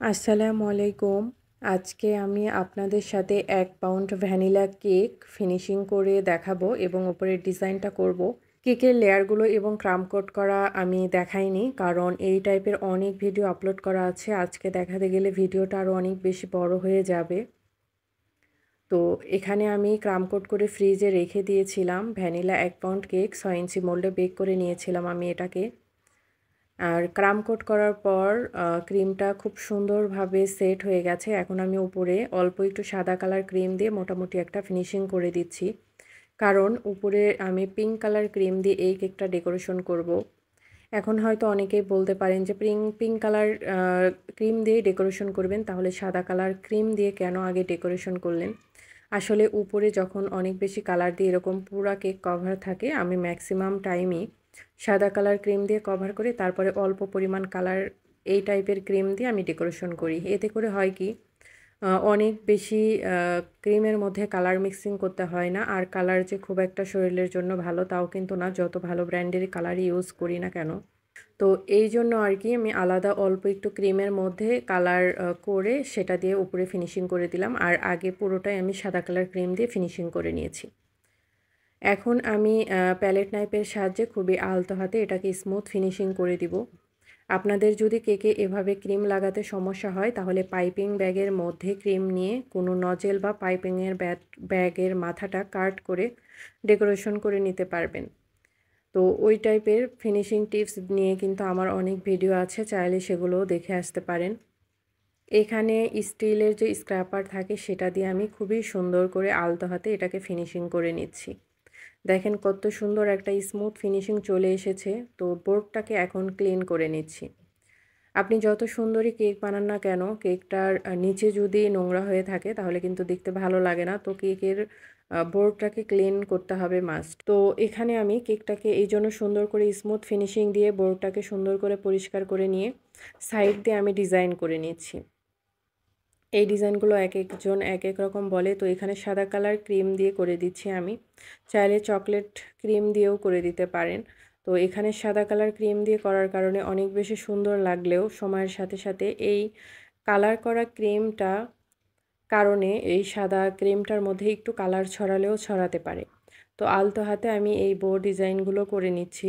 আসসালামু আলাইকুম। আজকে আমি আপনাদের সাথে ১ পাউন্ড ভ্যানিলা কেক ফিনিশিং করে দেখাবো এবং উপরের ডিজাইনটা করব। কেকের লেয়ারগুলো এবং ক্রাম্ব কোট করা আমি দেখাইনি, কারণ এই টাইপের অনেক ভিডিও আপলোড করা আছে। আজকে দেখাতে গেলে ভিডিওটা আরও অনেক বেশি বড় হয়ে যাবে। তো এখানে আমি ক্রাম্ব কোট করে ফ্রিজে রেখে দিয়েছিলাম। ভ্যানিলা ১ পাউন্ড কেক ৬ ইঞ্চি মোল্ডে বেক করে নিয়েছিলাম আমি এটাকে। আর ক্রাম্ব কোট করার পর ক্রিমটা খুব সুন্দরভাবে সেট হয়ে গেছে। এখন আমি উপরে অল্প একটু সাদা কালার ক্রিম দিয়ে মোটামুটি একটা ফিনিশিং করে দিচ্ছি। কারণ উপরে আমি পিঙ্ক কালার ক্রিম দিয়ে এই কেকটা ডেকোরেশন করব। এখন হয়তো অনেকেই বলতে পারেন যে পিঙ্ক কালার ক্রিম দিয়ে ডেকোরেশন করবেন, তাহলে সাদা কালার ক্রিম দিয়ে কেন আগে ডেকোরেশন করলেন? আসলে উপরে যখন অনেক বেশি কালার দিয়ে এরকম পুরা কেক কভার থাকে, আমি ম্যাক্সিমাম টাইমই সাদা কালার ক্রিম দিয়ে কভার করি, তারপরে অল্প পরিমাণ কালার এই টাইপের ক্রিম দিয়ে আমি ডেকোরেশন করি। এতে করে হয় কি, অনেক বেশি ক্রিমের মধ্যে কালার মিক্সিং করতে হয় না। আর কালার যে খুব একটা শরীরের জন্য ভালো তাও কিন্তু না, যত ভালো ব্র্যান্ডেরই কালারই ইউজ করি না কেন। তো এইজন্য আর কি আমি আলাদা অল্প একটু ক্রিমের মধ্যে কালার করে সেটা দিয়ে উপরে ফিনিশিং করে দিলাম। আর আগে পুরোটাই আমি সাদা কালার ক্রিম দিয়ে ফিনিশিং করে নিয়েছি। এখন আমি প্যালেট নাইফের সাহায্যে খুবই আলতো হাতে এটাকে স্মুথ ফিনিশিং করে দিব। আপনাদের যদি কেকে এভাবে ক্রিম লাগাতে সমস্যা হয়, তাহলে পাইপিং ব্যাগের মধ্যে ক্রিম নিয়ে কোনো নজেল বা পাইপিংয়ের ব্যাগের মাথাটা কাট করে ডেকোরেশন করে নিতে পারবেন। তো ওই টাইপের ফিনিশিং টিপস নিয়ে কিন্তু আমার অনেক ভিডিও আছে, চাইলে সেগুলোও দেখে আসতে পারেন। এখানে স্টিলের যে স্ক্র্যাপার থাকে সেটা দিয়ে আমি খুবই সুন্দর করে আলতো হাতে এটাকে ফিনিশিং করে নিচ্ছি। দেখেন কত সুন্দর একটা স্মুথ ফিনিশিং চলে এসেছে। তো বোর্ডটাকে এখন ক্লিন করে নিচ্ছি। আপনি যত সুন্দরই কেক বানান না কেন, কেকটার নিচে যদি নোংরা হয়ে থাকে তাহলে কিন্তু দেখতে ভালো লাগে না। তো কেকের বোর্ডটাকে ক্লিন করতে হবে মাস্ট। তো এখানে আমি কেকটাকে এইজন্য সুন্দর করে স্মুথ ফিনিশিং দিয়ে বোর্ডটাকে সুন্দর করে পরিষ্কার করে নিয়ে সাইড দিয়ে আমি ডিজাইন করে নিচ্ছি। এই ডিজাইনগুলো একেকজন একেক রকম বলে। তো এখানে সাদা কালার ক্রিম দিয়ে করে দিচ্ছি আমি। চাইলে চকলেট ক্রিম দিয়েও করে দিতে পারেন। তো এখানে সাদা কালার ক্রিম দিয়ে করার কারণে অনেক বেশি সুন্দর লাগলেও সময়ের সাথে সাথে এই কালার করা ক্রিমটা কারণে এই সাদা ক্রিমটার মধ্যে একটু কালার ছড়ালেও ছড়াতে পারে। তো আলতো হাতে আমি এই ডিজাইনগুলো করে নিচ্ছি।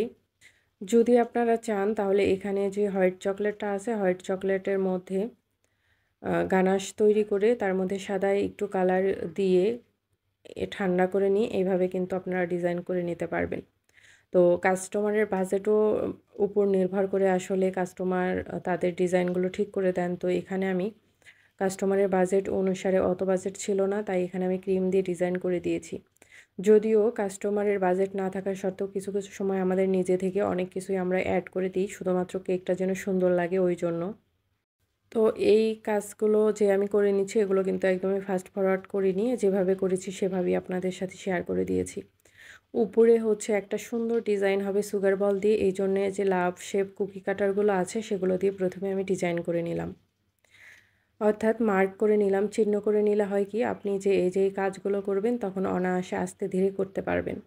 যদি আপনারা চান তাহলে এখানে যে হোয়াইট চকলেটটা আছে, হোয়াইট চকলেটের মধ্যে গানাশ তৈরি করে তার মধ্যে সাদা একটু কালার দিয়ে ঠান্ডা করে নিয়ে এইভাবে কিন্তু আপনারা ডিজাইন করে নিতে পারবেন। তো কাস্টমারের বাজেটও উপর নির্ভর করে আসলে কাস্টমার তাদের ডিজাইনগুলো ঠিক করে দেন। তো এখানে আমি কাস্টমারের বাজেট অনুসারে অত বাজেট ছিল না, তাই এখানে আমি ক্রিম দিয়ে ডিজাইন করে দিয়েছি। যদিও কাস্টমারের বাজেট না থাকা সত্ত্বেও কিছু কিছু সময় আমাদের নিজে থেকে অনেক কিছুই আমরা অ্যাড করে দিই, শুধুমাত্র কেকটা যেন সুন্দর লাগে ওই জন্য। তো এই কাজগুলো যে আমি করে নিচ্ছি এগুলো কিন্তু একদমই ফাস্ট ফরওয়ার্ড করিনি। যেভাবে করেছি সেভাবেই আপনাদের সাথে শেয়ার করে দিয়েছি। উপরে হচ্ছে একটা সুন্দর ডিজাইন হবে সুগার বল দিয়ে। এইজন্যে যে লাভ শেপ কুকি কাটারগুলো আছে সেগুলো দিয়ে প্রথমে আমি ডিজাইন করে নিলাম। অর্থাৎ মার্ক করে নিলাম, চিহ্ন করে নিলে হয় কি, আপনি যে এই কাজগুলো করবেন তখন অনায়াসে আস্তে ধীরে করতে পারবেন।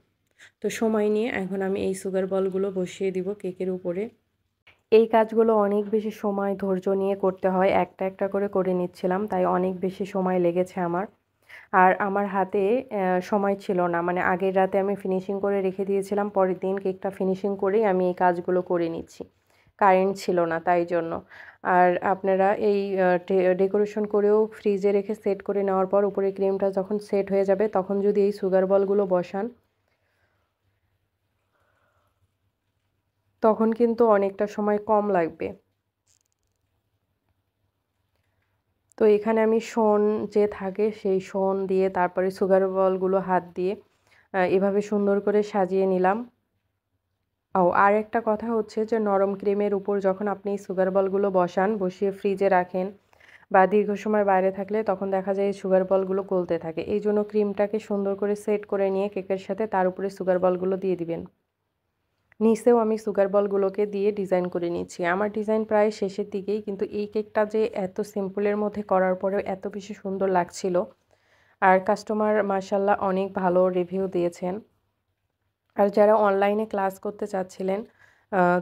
তো সময় নিয়ে এখন আমি এই সুগার বলগুলো বসিয়ে দিব কেকের উপরে। এই কাজগুলো অনেক বেশি সময় ধৈর্য নিয়ে করতে হয়। একটা একটা করে নিচ্ছিলাম, তাই অনেক বেশি সময় লেগেছে আমার। আর আমার হাতে সময় ছিল না। মানে আগের রাতে আমি ফিনিশিং করে রেখে দিয়েছিলাম, পরের দিন কেকটা ফিনিশিং করেই আমি এই কাজগুলো করে নিচ্ছি। কারেন্ট ছিল না তাই জন্য। আর আপনারা এই ডেকোরেশন করেও ফ্রিজে রেখে সেট করে নেওয়ার পর উপরে ক্রিমটা যখন সেট হয়ে যাবে তখন যদি এই সুগার বলগুলো বসান, তখন কিন্তু অনেকটা সময় কম লাগবে। তো এখানে আমি শন যে থাকে সেই শন দিয়ে তারপরে সুগার বলগুলো হাত দিয়ে এভাবে সুন্দর করে সাজিয়ে নিলাম। আর একটা কথা হচ্ছে যে নরম ক্রিমের উপর যখন আপনি সুগার বলগুলো বসিয়ে ফ্রিজে রাখেন বা দীর্ঘ সময় বাইরে থাকলে তখন দেখা যায় এই সুগার বলগুলো গলতে থাকে। এই জন্য ক্রিমটাকে সুন্দর করে সেট করে নিয়ে কেকের সাথে তার উপরে সুগার বলগুলো দিয়ে দিবেন। নিচেও আমি সুগার বলগুলোকে দিয়ে ডিজাইন করে নিচ্ছি। আমার ডিজাইন প্রায় শেষের দিকেই, কিন্তু এই কেকটা যে এত সিম্পলের মধ্যে করার পরেও এত বেশি সুন্দর লাগছিল। আর কাস্টমার মাশাআল্লাহ অনেক ভালো রিভিউ দিয়েছেন। আর যারা অনলাইনে ক্লাস করতে চাচ্ছিলেন,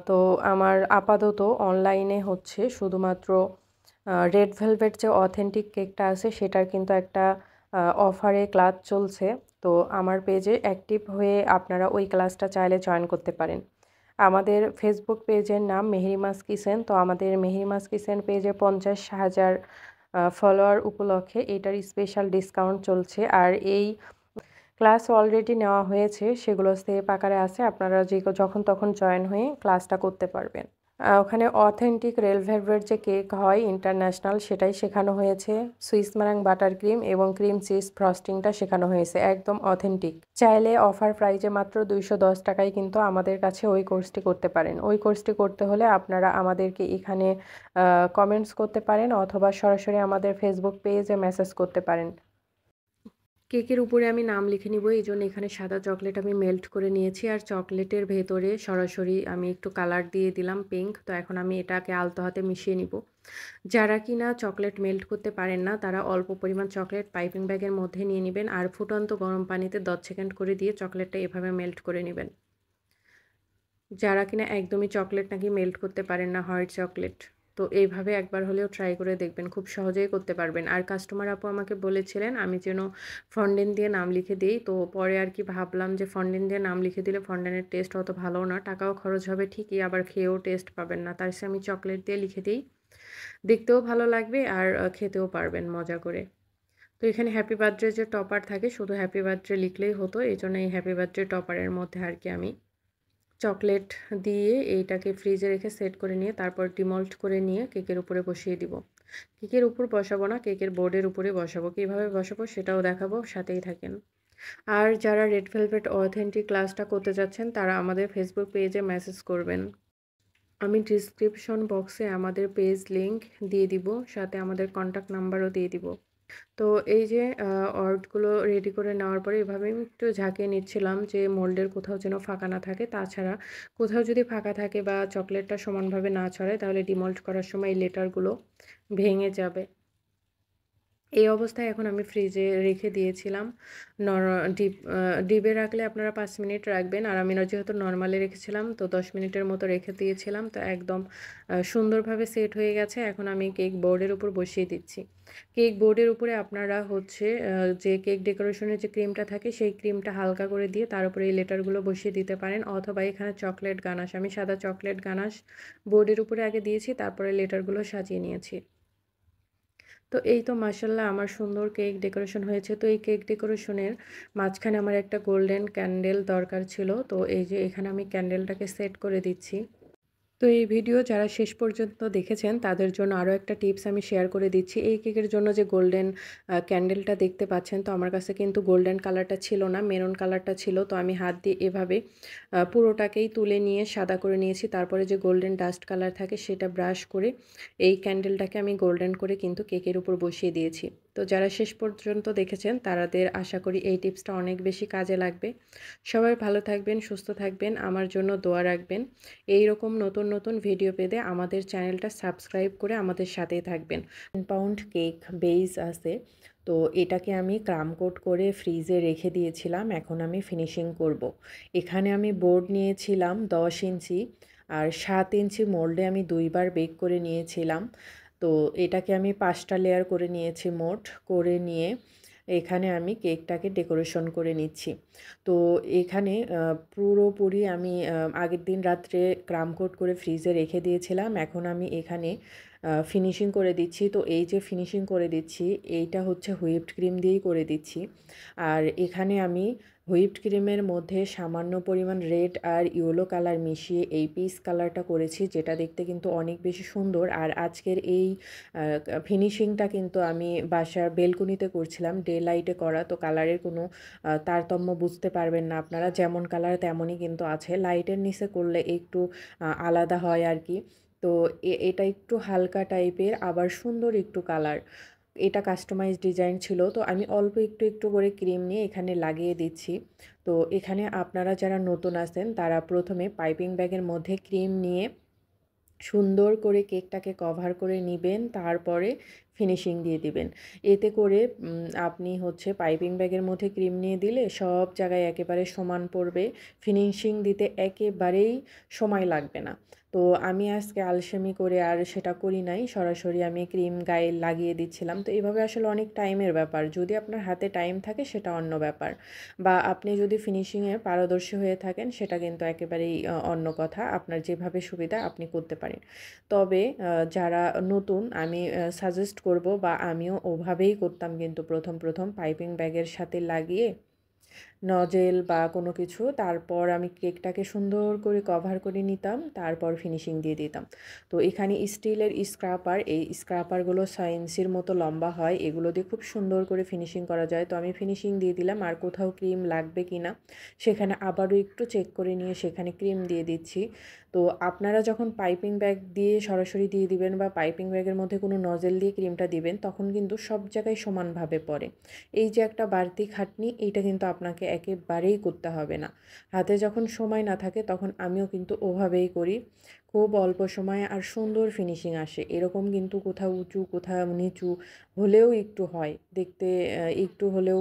তো আমার আপাতত অনলাইনে হচ্ছে শুধুমাত্র রেড ভেলভেট যে অথেন্টিক কেকটা আছে সেটার কিন্তু একটা অফারে ক্লাস চলছে। তো আমার পেজে অ্যাক্টিভ হয়ে আপনারা ওই ক্লাসটা চাইলে জয়েন করতে পারেন। আমাদের ফেসবুক পেজের নাম মেহেরিমাস কিচেন। তো আমাদের মেহেরিমাস কিচেন পেজে 50,000 ফলোয়ার উপলক্ষে এটার স্পেশাল ডিসকাউন্ট চলছে। আর এই ক্লাস অলরেডি নেওয়া হয়েছে, সেগুলো সেভ আকারে আছে। আপনারা যখন তখন জয়েন হয়ে ক্লাসটা করতে পারবেন। ওখানে অথেন্টিক রেড ভেলভেট যে কেক হয় ইন্টারন্যাশনাল, সেটাই শেখানো হয়েছে। সুইস মারাং বাটার ক্রিম এবং ক্রিম চিজ ফ্রস্টিংটা শেখানো হয়েছে, একদম অথেন্টিক। চাইলে অফার প্রাইজে মাত্র 210 টাকায় কিন্তু আমাদের কাছে ওই কোর্সটি করতে পারেন। ওই কোর্সটি করতে হলে আপনারা আমাদেরকে এখানে কমেন্টস করতে পারেন অথবা সরাসরি আমাদের ফেসবুক পেজে মেসেজ করতে পারেন। কেকের উপরে আমি নাম লিখে নিব, এই জন্য এখানে সাদা চকলেট আমি মেল্ট করে নিয়েছি। আর চকলেটের ভেতরে সরাসরি আমি একটু কালার দিয়ে দিলাম পিঙ্ক। তো এখন আমি এটাকে আলতো হাতে মিশিয়ে নিব। যারা কিনা চকলেট মেল্ট করতে পারেন না, তারা অল্প পরিমাণ চকলেট পাইপিং ব্যাগের মধ্যে নিয়ে নেবেন আর ফুটন্ত গরম পানিতে 10 সেকেন্ড করে দিয়ে চকলেটটা এভাবে মেল্ট করে নেবেন। যারা কিনা একদমই চকলেট নাকি মেল্ট করতে পারেন না, হোয়াইট চকলেট, তো এইভাবে একবার হলেও ট্রাই করে দেখবেন, খুব সহজেই করতে পারবেন। আর কাস্টমার আপু আমাকে বলেছিলেন আমি যেন ফন্ডেন্ট দিয়ে নাম লিখে দিই। তো পরে আর কি ভাবলাম যে ফন্ডেন্ট দিয়ে নাম লিখে দিলে ফন্ডেন্টের টেস্ট অত ভালো না, টাকাও খরচ হবে ঠিকই, আবার খেয়েও টেস্ট পাবেন না। তার সাথে আমি চকলেট দিয়ে লিখে দিই, দেখতেও ভালো লাগবে আর খেতেও পারবেন মজা করে। তো এখানে হ্যাপি বার্থডে যে টপার থাকে, শুধু হ্যাপি বার্থডে লিখলেই হতো, এই জন্য এই হ্যাপি বার্থডে টপারের মধ্যে আর কি আমি চকলেট দিয়ে এইটাকে ফ্রিজে রেখে সেট করে নিয়ে তারপর ডিমল্ট করে নিয়ে কেকের উপরে বসিয়ে দিব। কেকের উপর বসাবো না, কেকের বোর্ডের উপরে বসাবো। কীভাবে বসাবো সেটাও দেখাবো, সাথেই থাকেন। আর যারা রেড ভেলভেট অথেন্টিক ক্লাসটা করতে যাচ্ছেন তারা আমাদের ফেসবুক পেজে মেসেজ করবেন। আমি ডিসক্রিপশন বক্সে আমাদের পেজ লিংক দিয়ে দিব, সাথে আমাদের কন্ট্যাক্ট নাম্বারও দিয়ে দিব। তো এই যে অর্ডগুলো রেডি করে নেওয়ার পরে এভাবে আমি একটু ঝাঁকিয়ে নিচ্ছিলাম যে মোল্ডের কোথাও যেন ফাঁকা না থাকে। তাছাড়া কোথাও যদি ফাঁকা থাকে বা চকলেটটা সমানভাবে না ছড়ায় তাহলে ডিমল্ট করার সময় এই লেটারগুলো ভেঙে যাবে। এই অবস্থায় এখন আমি ফ্রিজে রেখে দিয়েছিলাম। নর ডিপ ডিপে রাখলে আপনারা 5 মিনিট রাখবেন। আর আমি যেহেতু নরমালে রেখেছিলাম তো 10 মিনিটের মতো রেখে দিয়েছিলাম। তো একদম সুন্দরভাবে সেট হয়ে গেছে। এখন আমি কেক বোর্ডের উপর বসিয়ে দিচ্ছি। কেক বোর্ডের উপরে আপনারা হচ্ছে যে কেক ডেকোরেশনের যে ক্রিমটা থাকে সেই ক্রিমটা হালকা করে দিয়ে তার উপরে এই লেটারগুলো বসিয়ে দিতে পারেন, অথবা এখানে চকলেট গানাশ, আমি সাদা চকলেট গানাশ বোর্ডের উপরে আগে দিয়েছি, তারপরে লেটারগুলো সাজিয়ে নিয়েছি। তো এই তো মাশাআল্লাহ আমার সুন্দর কেক ডেকোরেশন হয়েছে। তো এই কেক ডেকোরেশনের মাঝখানে আমার একটা গোল্ডেন ক্যান্ডেল দরকার ছিল। তো এই যে এখানে আমি ক্যান্ডেলটাকে সেট করে দিচ্ছি। তো এই ভিডিও যারা শেষ পর্যন্ত দেখেছেন তাদের জন্য আরও একটা টিপস আমি শেয়ার করে দিচ্ছি। এই কেকের জন্য যে গোল্ডেন ক্যান্ডেলটা দেখতে পাচ্ছেন, তো আমার কাছে কিন্তু গোল্ডেন কালারটা ছিল না, মেরুন কালারটা ছিল। তো আমি হাত দিয়ে এভাবে পুরোটাকেই তুলে নিয়ে সাদা করে নিয়েছি। তারপরে যে গোল্ডেন ডাস্ট কালার থাকে সেটা ব্রাশ করে এই ক্যান্ডেলটাকে আমি গোল্ডেন করে কিন্তু কেকের উপর বসিয়ে দিয়েছি। তো যারা শেষ পর্যন্ত দেখেছেন তাদের আশা করি এই টিপসটা অনেক বেশি কাজে লাগবে। সবাই ভালো থাকবেন, সুস্থ থাকবেন, আমার জন্য দোয়া রাখবেন। এই রকম নতুন নতুন ভিডিও পেতে আমাদের চ্যানেলটা সাবস্ক্রাইব করে আমাদের সাথেই থাকবেন। 1 পাউন্ড কেক বেস আছে, তো এটাকে আমি ক্রাম কোট করে ফ্রিজে রেখে দিয়েছিলাম। এখন আমি ফিনিশিং করব। এখানে আমি বোর্ড নিয়েছিলাম 10 ইঞ্চি আর 7 ইঞ্চি মোল্ডে আমি 2বার বেক করে নিয়েছিলাম। তো এটাকে আমি 5টা লেয়ার করে নিয়েছি, মোট করে নিয়ে এখানে আমি কেকটাকে ডেকোরেশন করে নিচ্ছি। তো এখানে পুরোপুরি আমি আগের দিন রাত্রে ক্রাম কোট করে ফ্রিজে রেখে দিয়েছিলাম। এখন আমি এখানে ফিনিশিং করে দিচ্ছি। তো এই যে ফিনিশিং করে দিচ্ছি এইটা হচ্ছে হুইপড ক্রিম দিয়েই করে দিচ্ছি। আর এখানে আমি হুইপড ক্রিমের মধ্যে সামান্য পরিমাণ রেড আর ইয়েলো কালার মিশিয়ে এই পিচ কালারটা করেছি, যেটা দেখতে কিন্তু অনেক বেশি সুন্দর। আর আজকের এই ফিনিশিংটা কিন্তু আমি বাসার বেলকনিতে করছিলাম, ডে লাইটে করা। তো কালারের কোনো তারতম্য বুঝতে পারবেন না আপনারা, যেমন কালার তেমনই কিন্তু আছে। লাইটের নিচে করলে একটু আলাদা হয় আর কি। তো এটা একটু হালকা টাইপের আবার সুন্দর একটু কালার। এটা কাস্টমাইজ ডিজাইন ছিল। তো আমি অল্প একটু একটু করে ক্রিম নিয়ে এখানে লাগিয়ে দিচ্ছি। তো এখানে আপনারা যারা নতুন আছেন তারা প্রথমে পাইপিং ব্যাগের মধ্যে ক্রিম নিয়ে সুন্দর করে কেকটাকে কভার করে নিবেন, তারপরে ফিনিশিং দিয়ে দিবেন। এতে করে আপনি হচ্ছে পাইপিং ব্যাগের মধ্যে ক্রিম নিয়ে দিলে সব জায়গায় একেবারে সমান পড়বে, ফিনিশিং দিতে একেবারেই সময় লাগবে না। তো আমি আজকে আলসেমি করে আর সেটা করি নাই। সরাসরি আমি ক্রিম গায়ে লাগিয়ে দিচ্ছিলাম। তো এভাবে আসলে অনেক টাইমের ব্যাপার। যদি আপনার হাতে টাইম থাকে সেটা অন্য ব্যাপার। বা আপনি যদি ফিনিশিংয়ে পারদর্শী হয়ে থাকেন সেটা কিন্তু একেবারেই অন্য কথা। আপনার যেভাবে সুবিধা আপনি করতে পারেন। তবে যারা নতুন আমি সাজেস্ট করব বা আমিও ওভাবেই করতাম কিন্তু প্রথম পাইপিং ব্যাগের সাথে লাগিয়ে নজেল বা কোনো কিছু, তারপর আমি কেকটাকে সুন্দর করে কভার করে নিতাম, তারপর ফিনিশিং দিয়ে দিতাম। তো এখানে স্টিলের স্ক্রাপার, এই স্ক্রাপারগুলো 6 ইঞ্চির মতো লম্বা হয়, এগুলো দিয়ে খুব সুন্দর করে ফিনিশিং করা যায়। তো আমি ফিনিশিং দিয়ে দিলাম, আর কোথাও ক্রিম লাগবে কি না সেখানে আবারও একটু চেক করে নিয়ে সেখানে ক্রিম দিয়ে দিচ্ছি। তো আপনারা যখন পাইপিং ব্যাগ দিয়ে সরাসরি দিয়ে দিবেন বা পাইপিং ব্যাগের মধ্যে কোনো নজেল দিয়ে ক্রিমটা দিবেন, তখন কিন্তু সব জায়গায় সমানভাবে পড়ে। এই যে একটা বাড়তি খাটনি, এইটা কিন্তু আপনাকে একেবারেই করতে হবে না। হাতে যখন সময় না থাকে তখন আমিও কিন্তু ওভাবেই করি। খুব অল্প সময়ে আর সুন্দর ফিনিশিং আসে। এরকম কিন্তু কোথাও উঁচু, কোথাও নিচু হলেও একটু হয়। দেখতে একটু হলেও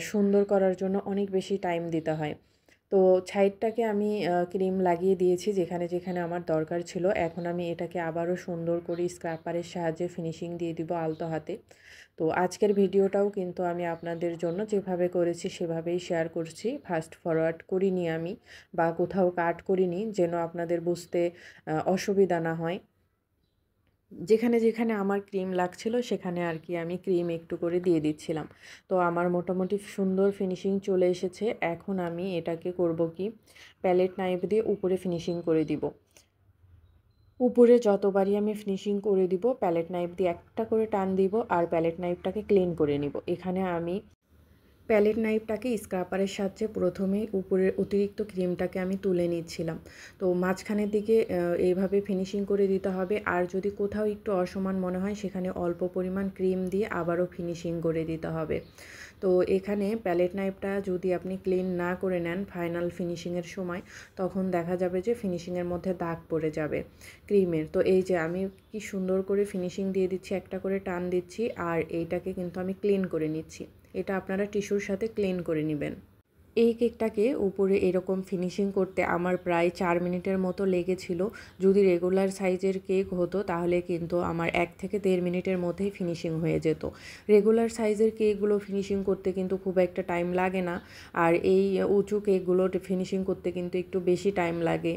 সুন্দর করার জন্য অনেক বেশি টাইম দিতে হয়। তো সাইডটাকে আমি ক্রিম লাগিয়ে দিয়েছি যেখানে আমার দরকার ছিল। এখন আমি এটাকে আবারও সুন্দর করে স্ক্র্যাপারের সাহায্যে ফিনিশিং দিয়ে দিব আলতো হাতে। তো আজকের ভিডিওটাও কিন্তু আমি আপনাদের জন্য যেভাবে করেছি সেভাবেই শেয়ার করছি। ফাস্ট ফরওয়ার্ড করিনি আমি বা কোথাও কাট করিনি, যেন আপনাদের বুঝতে অসুবিধা না হয়। যেখানে আমার ক্রিম লাগছিল সেখানে আর কি আমি ক্রিম একটু করে দিয়ে দিচ্ছিলাম। তো আমার মোটামুটি সুন্দর ফিনিশিং চলে এসেছে। এখন আমি এটাকে করব কি, প্যালেট নাইফ দিয়ে উপরে ফিনিশিং করে দিব। উপরে যতবারই আমি ফিনিশিং করে দিব, প্যালেট নাইফ দিয়ে একটা করে টান দিব আর প্যালেট নাইফটাকে ক্লিন করে নিব। এখানে আমি প্যালেট নাইফটাকে স্ক্রাপারের সাহায্যে প্রথমেই উপরের অতিরিক্ত ক্রিমটাকে আমি তুলে নিচ্ছিলাম। তো মাঝখানের দিকে এইভাবে ফিনিশিং করে দিতে হবে। আর যদি কোথাও একটু অসমান মনে হয় সেখানে অল্প পরিমাণ ক্রিম দিয়ে আবারও ফিনিশিং করে দিতে হবে। তো এখানে প্যালেট নাইফটা যদি আপনি ক্লিন না করে নেন ফাইনাল ফিনিশিংয়ের সময়, তখন দেখা যাবে যে ফিনিশিংয়ের মধ্যে দাগ পড়ে যাবে ক্রিমের। তো এই যে আমি কি সুন্দর করে ফিনিশিং দিয়ে দিচ্ছি, একটা করে টান দিচ্ছি আর এইটাকে কিন্তু আমি ক্লিন করে নিচ্ছি। এটা আপনারা টিস্যুর সাথে ক্লিন করে নেবেন। এই কেকটাকে উপরে এরকম ফিনিশিং করতে আমার প্রায় 4 মিনিটের মতো লেগেছিল। যদি রেগুলার সাইজের কেক হতো তাহলে কিন্তু আমার 1 থেকে 1.5 মিনিটের মধ্যেই ফিনিশিং হয়ে যেত। রেগুলার সাইজের কেকগুলো ফিনিশিং করতে কিন্তু খুব একটা টাইম লাগে না। আর এই উঁচু কেকগুলো ফিনিশিং করতে কিন্তু একটু বেশি টাইম লাগে।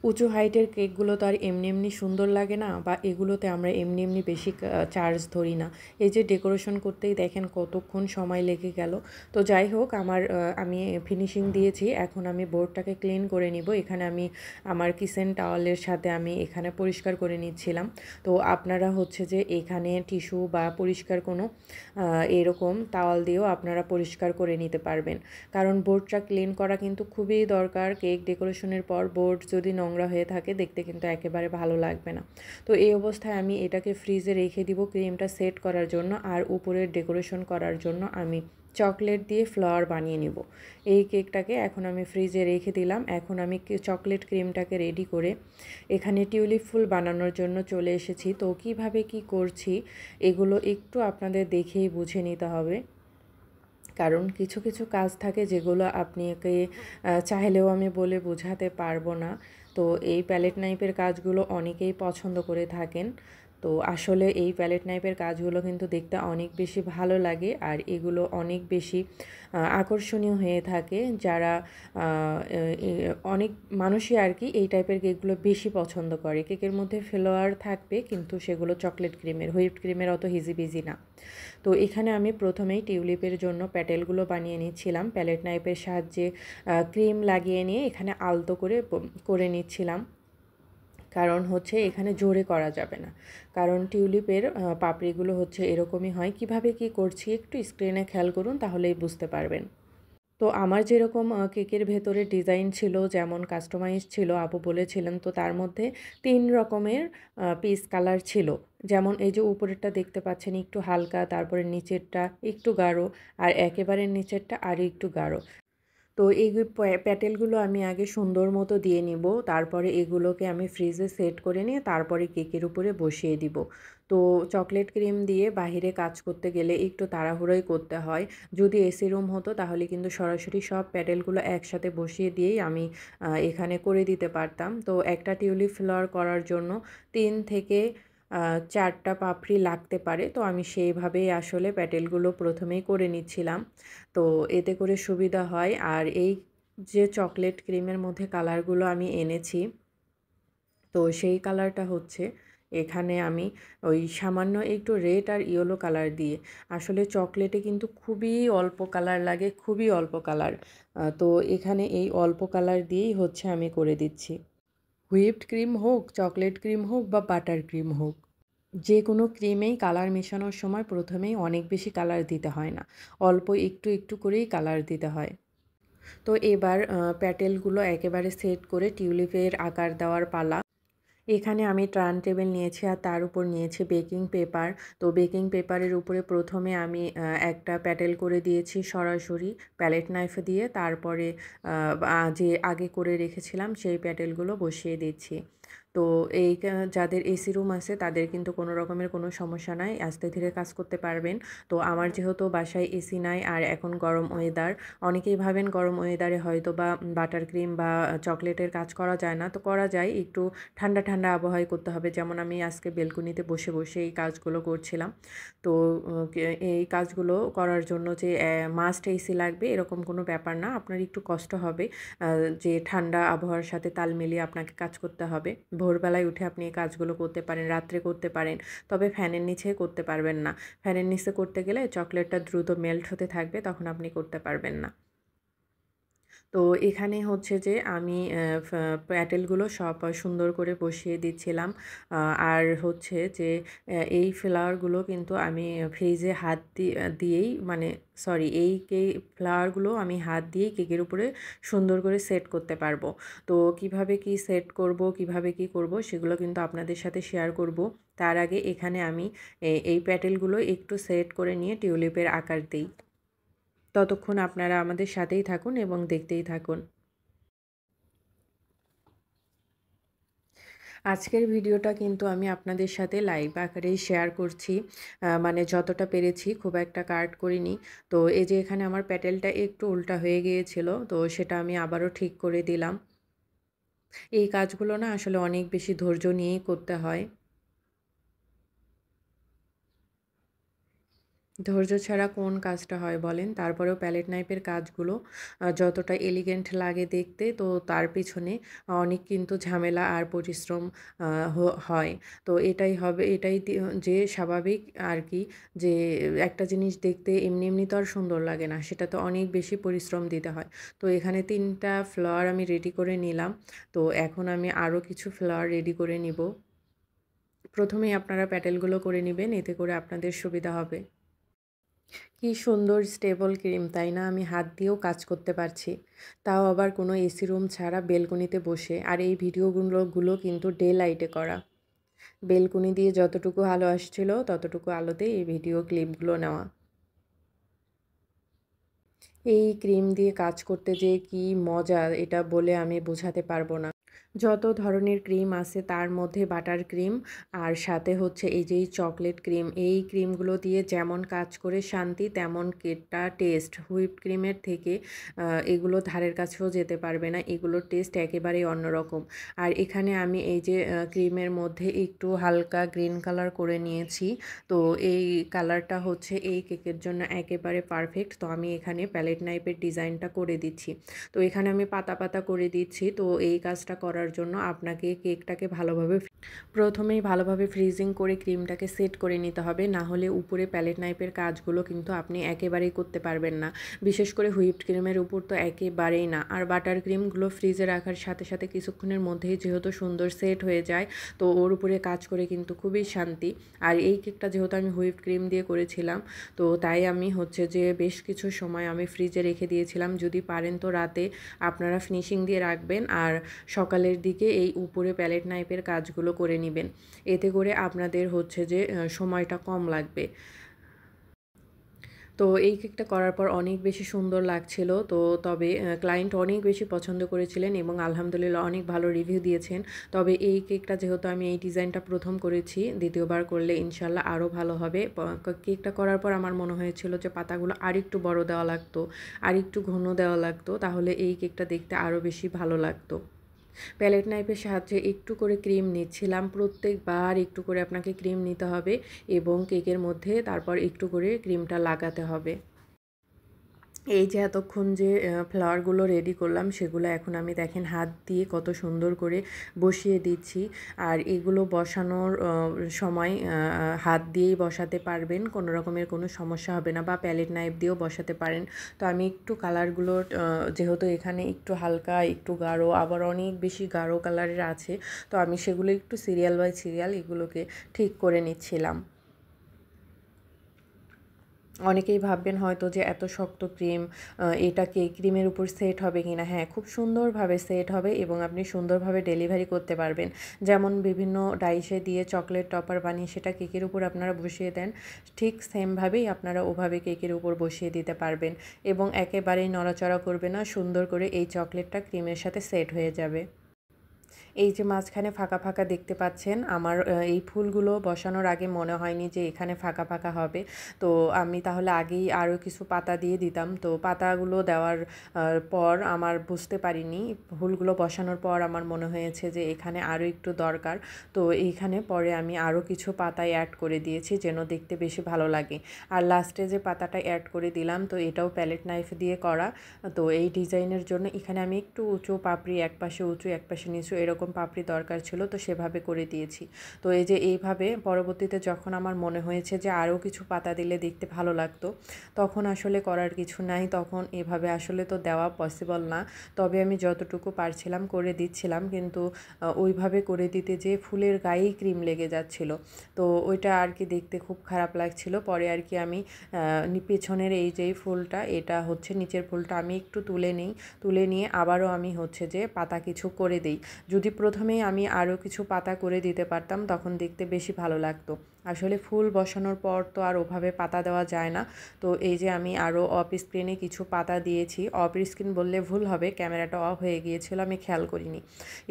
উঁচু হাইটের কেকগুলো তো আর এমনি সুন্দর লাগে না, বা এগুলোতে আমরা এমনি বেশি চার্জ ধরি না। এই যে ডেকোরেশন করতেই দেখেন কতক্ষণ সময় লেগে গেল। তো যাই হোক, আমি ফিনিশিং দিয়েছি, এখন আমি বোর্ডটাকে ক্লিন করে নিব। এখানে আমি আমার কিচেন টাওয়ালের সাথে আমি এখানে পরিষ্কার করে নিচ্ছিলাম। তো আপনারা হচ্ছে যে এখানে টিস্যু বা পরিষ্কার কোনো এরকম তাওয়াল দিয়েও আপনারা পরিষ্কার করে নিতে পারবেন। কারণ বোর্ডটা ক্লিন করা কিন্তু খুবই দরকার। কেক ডেকোরেশনের পর বোর্ড যদি নোংরা হয়ে থাকে দেখতে কিন্তু একেবারে ভালো লাগবে না। তো এই অবস্থায় আমি এটাকে ফ্রিজে রেখে দিব ক্রিমটা সেট করার জন্য, আর উপরের ডেকোরেশন করার জন্য আমি চকলেট দিয়ে ফ্লাওয়ার বানিয়ে নিব। এই কেকটাকে এখন আমি ফ্রিজে রেখে দিলাম। এখন আমি চকলেট ক্রিমটাকে রেডি করে এখানে টিউলিপ ফুল বানানোর জন্য চলে এসেছি। তো কিভাবে কি করছি এগুলো একটু আপনাদের দেখেই বুঝে নিতে হবে। কারণ কিছু কাজ থাকে যেগুলো আপনাকে চাইলেও আমি বলে বোঝাতে পারবো না। তো এই প্যালেট নাইফের কাজগুলো অনেকেই পছন্দ করে থাকেন। তো আসলে এই প্যালেট নাইফের কাজগুলো কিন্তু দেখতে অনেক বেশি ভালো লাগে আর এগুলো অনেক বেশি আকর্ষণীয় হয়ে থাকে। যারা অনেক মানুষই আর কি এই টাইপের কেকগুলো বেশি পছন্দ করে। কেকের মধ্যে ফ্লেভার থাকবে কিন্তু সেগুলো চকলেট ক্রিমের, হুইপড ক্রিমের অত হিজিবিজি না। তো এখানে আমি প্রথমেই টিউলিপের জন্য প্যাটেলগুলো বানিয়ে নিচ্ছিলাম। প্যালেট নাইফের সাহায্যে ক্রিম লাগিয়ে নিয়ে এখানে আলতো করে করে নিচ্ছিলাম। কারণ হচ্ছে এখানে জোরে করা যাবে না। কারণ টিউলিপের পাপড়িগুলো হচ্ছে এরকমই হয়। কিভাবে কি করছি একটু স্ক্রিনে খেয়াল করুন, তাহলেই বুঝতে পারবেন। তো আমার যেরকম কেকের ভেতরে ডিজাইন ছিল, যেমন কাস্টমাইজ ছিল আপু বলেছিলেন, তো তার মধ্যে 3 রকমের পিস কালার ছিল। যেমন এই যে উপরেরটা দেখতে পাচ্ছেন একটু হালকা, তারপরে নিচেরটা একটু গাঢ়, আর একেবারে নিচেরটা আরও একটু গাঢ়। তো এই প্যাটেলগুলো আমি আগে সুন্দর মতো দিয়ে নিব। তারপরে এগুলোকে আমি ফ্রিজে সেট করে নিয়ে তারপরে কেকের উপরে বসিয়ে দিব। তো চকলেট ক্রিম দিয়ে বাহিরে কাজ করতে গেলে একটু তাড়াহুড়োই করতে হয়। যদি এসি রুম হতো তাহলে কিন্তু সরাসরি সব প্যাডেলগুলো একসাথে বসিয়ে দিয়েই আমি এখানে করে দিতে পারতাম। তো একটা টিউলিপ ফ্লাওয়ার করার জন্য ৩ থেকে ৪ টা পাপড়ি লাগতে পারে। তো আমি সেইভাবেই আসলে প্যাডেলগুলো প্রথমেই করে নিচ্ছিলাম। তো এতে করে সুবিধা হয়। আর এই যে চকলেট ক্রিমের মধ্যে কালারগুলো আমি এনেছি, তো সেই কালারটা হচ্ছে এখানে আমি ওই সামান্য একটু রেড আর ইয়েলো কালার দিয়ে, আসলে চকলেটে কিন্তু খুবই অল্প কালার লাগে, খুবই অল্প কালার। তো এখানে এই অল্প কালার দিয়েই হচ্ছে আমি করে দিচ্ছি। হুইপড ক্রিম হোক, চকলেট ক্রিম হোক বা বাটার ক্রিম হোক, যে কোনো ক্রিমেই কালার মেশানোর সময় প্রথমেই অনেক বেশি কালার দিতে হয় না। অল্প একটু, একটু করেই কালার দিতে হয়। তো এবার প্যাটেলগুলো একেবারে সেট করে টিউলিপের আকার দেওয়ার পালা। এখানে আমি টার্ন টেবিল নিয়েছি আর তার উপর নিয়েছি বেকিং পেপার। তো বেকিং পেপারের উপরে প্রথমে আমি একটা প্যাটেল করে দিয়েছি সরাসরি প্যালেট নাইফ দিয়ে। তারপরে যে আগে করে রেখেছিলাম সেই প্যাটেলগুলো বসিয়ে দিচ্ছি। তো এই যাদের এসি রুম আছে তাদের কিন্তু কোনো রকমের কোনো সমস্যা নাই, আস্তে ধীরে কাজ করতে পারবেন। তো আমার যেহেতু বাসায় এসি নাই আর এখন গরম ওয়েদার, অনেকেই ভাবেন গরম ওয়েদারে হয়তোবা বাটার ক্রিম বা চকলেটের কাজ করা যায় না। তো করা যায়, একটু ঠান্ডা, ঠান্ডা আবহাওয়ায় করতে হবে। যেমন আমি আজকে বেলকনিতে বসে, বসে এই কাজগুলো করছিলাম। তো এই কাজগুলো করার জন্য যে মাস্ট এসি লাগবে এরকম কোনো ব্যাপার না। আপনার একটু কষ্ট হবে, যে ঠান্ডা আবহাওয়ার সাথে তাল মিলিয়ে আপনাকে কাজ করতে হবে। ভোরবেলায় উঠে আপনি এই কাজগুলো করতে পারেন, রাত্রে করতে পারেন। তবে ফ্যানের নিচে করতে পারবেন না। ফ্যানের নিচে করতে গেলে চকলেটটা দ্রুত মেল্ট হতে থাকবে, তখন আপনি করতে পারবেন না। তো এখানে হচ্ছে যে আমি প্যাটেলগুলো সব সুন্দর করে বসিয়ে দিচ্ছিলাম। আর হচ্ছে যে এই ফ্লাওয়ারগুলো কিন্তু আমি ফ্রিজে হাত দিয়েই, মানে সরি, ফ্লাওয়ারগুলো আমি হাত দিয়েই কেকের উপরে সুন্দর করে সেট করতে পারবো। তো কিভাবে কি সেট করব, কিভাবে কি করব সেগুলো কিন্তু আপনাদের সাথে শেয়ার করব। তার আগে এখানে আমি এই প্যাটেলগুলো একটু সেট করে নিয়ে টিউলিপের আকার দেই। ততক্ষণ আপনারা আমাদের সাথেই থাকুন এবং দেখতেই থাকুন। আজকের ভিডিওটা কিন্তু আমি আপনাদের সাথে লাইভ আকারেই শেয়ার করছি। মানে যতটা পেরেছি, খুব একটা কাট করিনি। তো এই যে এখানে আমার প্যাটেলটা একটু উল্টা হয়ে গিয়েছিল, তো সেটা আমি আবারও ঠিক করে দিলাম। এই কাজগুলো না আসলে অনেক বেশি ধৈর্য নিয়েই করতে হয়। ধৈর্য ছাড়া কোন কাজটা হয় বলেন? তারপরেও প্যালেট নাইফের কাজগুলো যতটা এলিগেন্ট লাগে দেখতে, তো তার পিছনে অনেক কিন্তু ঝামেলা আর পরিশ্রম আ হয়। তো এটাই হবে, এটাই যে স্বাভাবিক আরকি, যে একটা জিনিস দেখতে এমনি, এমনি তো আর সুন্দর লাগে না। সেটাতে অনেক বেশি পরিশ্রম দিতে হয়। তো এখানে ৩ টা ফ্লাওয়ার আমি রেডি করে নিলাম। তো এখন আমি আরও কিছু ফ্লাওয়ার রেডি করে নিব। প্রথমেই আপনারা প্যাটেলগুলো করে নিবেন, এতে করে আপনাদের সুবিধা হবে। কি সুন্দর স্টেবল ক্রিম, তাই না? আমি হাত দিয়েও কাজ করতে পারছি। তাও আবার কোনো এসি রুম ছাড়া বেলকনিতে বসে। আর এই ভিডিওগুলো কিন্তু ডে লাইটে করা। বেলকনি দিয়ে যতটুকু আলো আসছিল ততটুকু আলোতেই এই ভিডিও ক্লিপগুলো নেওয়া। এই ক্রিম দিয়ে কাজ করতে যে কি মজা, এটা বলে আমি বোঝাতে পারব না। যত ধরনের ক্রিম আছে তার মধ্যে বাটার ক্রিম আর সাথে হচ্ছে এই যে চকলেট ক্রিম, এই ক্রিমগুলো দিয়ে যেমন কাজ করে শান্তি, তেমন কেকটা টেস্ট হুইপড ক্রিমের থেকে এগুলো ধারের কাছেও যেতে পারবে না। এগুলোর টেস্ট একেবারেই অন্যরকম। আর এখানে আমি এই যে ক্রিমের মধ্যে একটু হালকা গ্রিন কালার করে নিয়েছি। তো এই কালারটা হচ্ছে এই কেকের জন্য একেবারে পারফেক্ট। তো আমি এখানে প্যালেট নাইফের ডিজাইনটা করে দিচ্ছি। তো এখানে আমি পাতা, পাতা করে দিচ্ছি। তো এই কাজটা করার জন্য আপনাকে কেকটাকে প্রথমেই ভালোভাবে ফ্রিজিং করে ক্রিমটাকে সেট করে নিতে হবে। না হলে উপরে প্যালেট নাইফের কাজগুলো কিন্তু আপনি একেবারেই করতে পারবেন না। বিশেষ করে হুইপড ক্রিমের উপর তো একেবারেই না। আর বাটার ক্রিমগুলো ফ্রিজে রাখার সাথে, সাথে কিছুক্ষণের মধ্যেই যেহেতু সুন্দর সেট হয়ে যায়, তো ওর উপরে কাজ করে কিন্তু খুবই শান্তি। আর এই কেকটা যেহেতু আমি হুইপড ক্রিম দিয়ে করেছিলাম, তো তাই আমি হচ্ছে যে বেশ কিছু সময় আমি ফ্রিজে রেখে দিয়েছিলাম। যদি পারেন তো রাতে আপনারা ফিনিশিং দিয়ে রাখবেন আর সকালের দিকে এই উপরে প্যালেট নাইফের কাজগুলো করে নিবেন। এতে করে আপনাদের হচ্ছে যে সময়টা কম লাগবে। তো এই কেকটা করার পর অনেক বেশি সুন্দর লাগছিল। তো তবে ক্লায়েন্ট অনেক বেশি পছন্দ করেছিলেন এবং আলহামদুলিল্লাহ অনেক ভালো রিভিউ দিয়েছেন। তবে এই কেকটা যেহেতু আমি এই ডিজাইনটা ১ম করেছি, ২য় বার করলে ইনশাআল্লাহ আরও ভালো হবে। কেকটা করার পর আমার মনে হয়েছিল যে পাতাগুলো আরেকটু বড় দেওয়া লাগতো, আরেকটু ঘন দেওয়া লাগতো, তাহলে এই কেকটা দেখতে আরও বেশি ভালো লাগতো। প্যালেট নাইফের সাহায্যে একটু করে ক্রিম নিচ্ছিলাম। প্রত্যেকবার একটু করে আপনাকে ক্রিম নিতে হবে এবং কেকের মধ্যে তারপর একটু করে ক্রিমটা লাগাতে হবে। এই যে এতক্ষণ যে ফ্লাওয়ারগুলো রেডি করলাম, সেগুলো এখন আমি দেখেন হাত দিয়ে কত সুন্দর করে বসিয়ে দিচ্ছি। আর এগুলো বসানোর সময় হাত দিয়েই বসাতে পারবেন, কোনো রকমের কোনো সমস্যা হবে না, বা প্যালেট নাইফ দিয়েও বসাতে পারেন। তো আমি একটু কালারগুলো যেহেতু এখানে একটু হালকা, একটু গাঢ়, আবার অনেক বেশি গাঢ় কালারের আছে, তো আমি সেগুলো একটু সিরিয়াল বাই সিরিয়াল এগুলোকে ঠিক করে নিচ্ছিলাম। অনেকেই ভাববেন হয়তো যে এত শক্ত ক্রিম, এটা কি ক্রিমের উপর সেট হবে কিনা? হ্যাঁ, খুব সুন্দরভাবে সেট হবে এবং আপনি সুন্দরভাবে ডেলিভারি করতে পারবেন। যেমন বিভিন্ন ডাইসে দিয়ে চকলেট টপার বানিয়ে সেটা কেকের উপর আপনারা বসিয়ে দেন, ঠিক সেমভাবেই আপনারা ওভাবে কেকের উপর বসিয়ে দিতে পারবেন এবং একেবারেই নড়াচড়া করবে না, সুন্দর করে এই চকলেটটা ক্রিমের সাথে সেট হয়ে যাবে। এই যে মাঝখানে ফাঁকা ফাঁকা দেখতে পাচ্ছেন, আমার এই ফুলগুলো বসানোর আগে মনে হয়নি যে এখানে ফাঁকা ফাঁকা হবে। তো আমি তাহলে আগেই আরও কিছু পাতা দিয়ে দিতাম। তো পাতাগুলো দেওয়ার পর আমার বুঝতে পারিনি, ফুলগুলো বসানোর পর আমার মনে হয়েছে যে এখানে আরও একটু দরকার। তো এইখানে পরে আমি আরও কিছু পাতায় অ্যাড করে দিয়েছি যেন দেখতে বেশি ভালো লাগে। আর লাস্টে যে পাতাটা অ্যাড করে দিলাম, তো এটাও প্যালেট নাইফ দিয়ে করা। তো এই ডিজাইনের জন্য এখানে আমি একটু উঁচু পাপড়ি, একপাশে উঁচু একপাশে নিচু এরকম পাপড়ি দরকার ছিল, তো সেভাবে করে দিয়েছি। তো এই যে এইভাবে পরবর্তীতে যখন আমার মনে হয়েছে যে আরও কিছু পাতা দিলে দেখতে ভালো লাগতো, তখন আসলে করার কিছু নাই, তখন এভাবে আসলে তো দেওয়া পসিবল না। তবে আমি যতটুকু পারছিলাম করে দিচ্ছিলাম, কিন্তু ওইভাবে করে দিতে যেয়ে ফুলের গায়েই ক্রিম লেগে যাচ্ছিল। তো ওইটা আর কি দেখতে খুব খারাপ লাগছিল। পরে আর কি আমি পেছনের এই যেই ফুলটা, এটা হচ্ছে নিচের ফুলটা আমি একটু তুলে নিই, তুলে নিয়ে আবারও আমি হচ্ছে যে পাতা কিছু করে দিই। যদি প্রথমেই আমি আরও কিছু পাতা করে দিতে পারতাম তখন দেখতে বেশি ভালো লাগতো। আসলে ফুল বসানোর পর তো আর ওভাবে পাতা দেওয়া যায় না। তো এই যে আমি আরও অফ স্ক্রিনে কিছু পাতা দিয়েছি। অফ স্ক্রিন বললে ভুল হবে, ক্যামেরাটা অফ হয়ে গিয়েছিল, আমি খেয়াল করিনি।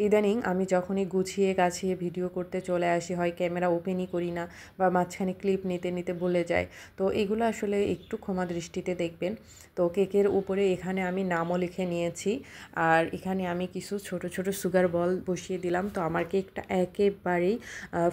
ইদানিং আমি যখনই গুছিয়ে গাছিয়ে ভিডিও করতে চলে আসি, হয় ক্যামেরা ওপেনই করি না বা মাঝখানে ক্লিপ নিতে নিতে ভুলে যাই। তো এগুলো আসলে একটু ক্ষমা দৃষ্টিতে দেখবেন। তো কেকের উপরে এখানে আমি নামও লিখে নিয়েছি, আর এখানে আমি কিছু ছোট ছোট সুগার বল বসিয়ে দিলাম। তো আমার কেকটা একেবারেই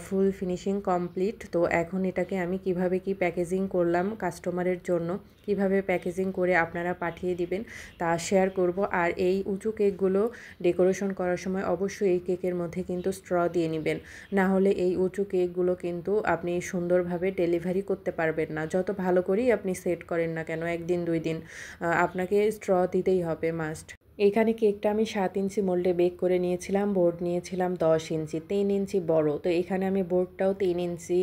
ফুল ফিনিশিং কমপ্লিট। তো এখন এটাকে আমি কিভাবে কি প্যাকেজিং করলাম কাস্টমারের জন্য, কিভাবে প্যাকেজিং করে আপনারা পাঠিয়ে দিবেন তা শেয়ার করব। আর এই উঁচু কেকগুলো ডেকোরেশন করার সময় অবশ্যই এই কেকের মধ্যে কিন্তু স্ট্র দিয়ে নেবেন, না হলে এই উঁচু কেকগুলো কিন্তু আপনি সুন্দরভাবে ডেলিভারি করতে পারবেন না। যত ভালো করেই আপনি সেট করেন না কেন, 1 দিন 2 দিন আপনাকে স্ট্র দিতেই হবে মাস্ট। এখানে কেকটা আমি 7 ইঞ্চি মোল্ডে বেক করে নিয়েছিলাম, বোর্ড নিয়েছিলাম 10 ইঞ্চি, 3 ইঞ্চি বড়। তো এখানে আমি বোর্ডটাও 3 ইঞ্চি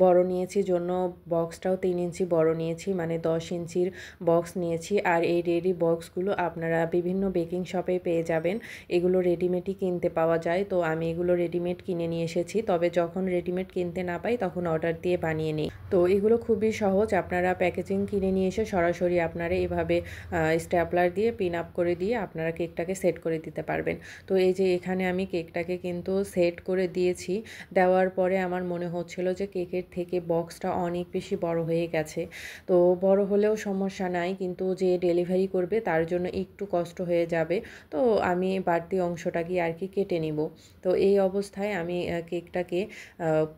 বড় নিয়েছি, জন্য বক্সটাও 3 ইঞ্চি বড় নিয়েছি, মানে 10 ইঞ্চির বক্স নিয়েছি। আর এই রেডি বক্সগুলো আপনারা বিভিন্ন বেকিং শপে পেয়ে যাবেন, এগুলো রেডিমেডই কিনতে পাওয়া যায়। তো আমি এগুলো রেডিমেড কিনে নিয়ে এসেছি, তবে যখন রেডিমেড কিনতে না পাই তখন অর্ডার দিয়ে বানিয়ে নিই। তো এগুলো খুবই সহজ, আপনারা প্যাকেজিং কিনে নিয়ে এসে সরাসরি আপনারা এভাবে স্ট্যাপলার দিয়ে পিন আপ করে দিয়ে আপনারা কেকটাকে সেট করে দিতে পারবেন। তো এই যে এখানে আমি কেকটাকে কিন্তু সেট করে দিয়েছি। দেওয়ার পরে আমার মনে হচ্ছিল যে কেকের থেকে বক্সটা অনেক বেশি বড় হয়ে গেছে। তো বড় হলেও সমস্যা নাই, কিন্তু যে ডেলিভারি করবে তার জন্য একটু কষ্ট হয়ে যাবে। তো আমি বাড়তি অংশটাকে আর কি কেটে নিব। তো এই অবস্থায় আমি কেকটাকে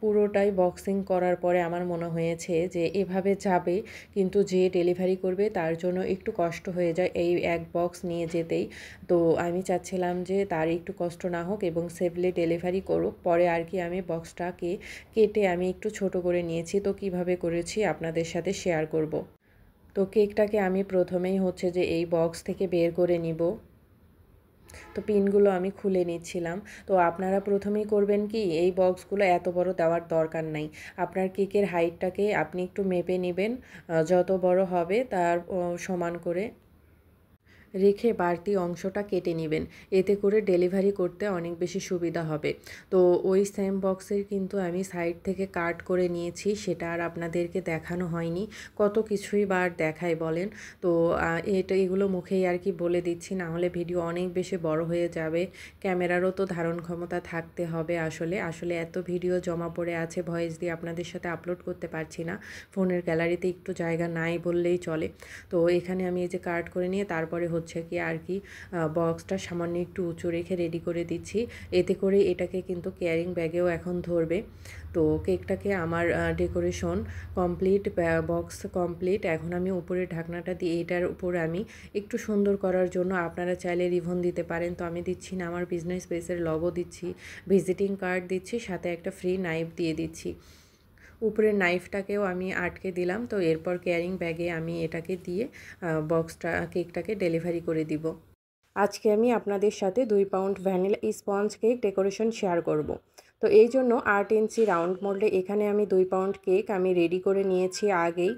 পুরোটাই বক্সিং করার পরে আমার মনে হয়েছে যে এভাবে যাবে, কিন্তু যে ডেলিভারি করবে তার জন্য একটু কষ্ট হয়ে যায় এই এক বক্স নিয়ে যেতেই। তো আমি চাচ্ছিলাম যে তার একটু কষ্ট না হোক এবং সেফলি ডেলিভারি করুক। পরে আর কি আমি বক্সটাকে কেটে আমি একটু ছোট করে নিয়েছি। তো কিভাবে করেছি আপনাদের সাথে শেয়ার করব। তো কেকটাকে আমি প্রথমেই হচ্ছে যে এই বক্স থেকে বের করে নিব। তো পিনগুলো আমি খুলে নিচ্ছিলাম। তো আপনারা প্রথমেই করবেন কি, এই বক্সগুলো এত বড় দেওয়ার দরকার নাই। আপনার কেকের হাইটটাকে আপনি একটু মেপে নেবেন, যত বড় হবে তার সমান করে রেখে বাড়তি অংশটা কেটে নেবেন। এতে করে ডেলিভারি করতে অনেক বেশি সুবিধা হবে। তো ওই সেম বক্সের কিন্তু আমি সাইড থেকে কাট করে নিয়েছি, সেটা আর আপনাদেরকে দেখানো হয়নি। কত কিছুই বা আর দেখাই বলেন। তো এগুলো মুখেই আর কি বলে দিচ্ছি, না হলে ভিডিও অনেক বেশি বড় হয়ে যাবে। ক্যামেরারও তো ধারণ ক্ষমতা থাকতে হবে আসলে এত ভিডিও জমা পড়ে আছে, ভয়েস দিয়ে আপনাদের সাথে আপলোড করতে পারছি না। ফোনের গ্যালারিতে একটু জায়গা নাই বললেই চলে। তো এখানে আমি এই যে কাট করে নিয়ে তারপরে হচ্ছে কি আর কি বক্সটা সামান্য একটু উঁচু রেখে রেডি করে দিচ্ছি। এতে করে এটাকে কিন্তু ক্যারিং ব্যাগেও এখন ধরবে। তো কেকটাকে আমার ডেকোরেশন কমপ্লিট, বক্স কমপ্লিট। এখন আমি উপরে ঢাকনাটা দিয়ে এটার উপরে আমি একটু সুন্দর করার জন্য আপনারা চাইলে রিবন দিতে পারেন। তো আমি দিচ্ছি না, আমার বিজনেস স্পেসের লোগো দিচ্ছি, ভিজিটিং কার্ড দিচ্ছি, সাথে একটা ফ্রি নাইফ দিয়ে দিচ্ছি। উপরের নাইফটাকেও আমি আটকে দিলাম। তো এরপর ক্যারিং ব্যাগে আমি এটাকে দিয়ে কেকটাকে ডেলিভারি করে দিব। আজকে আমি আপনাদের সাথে 2 pound vanilla sponge cake decoration share করব। তো এই জন্য 8 ইঞ্চি রাউন্ড মোল্ডে এখানে আমি 2 পাউন্ড কেক আমি রেডি করে নিয়েছি আগেই।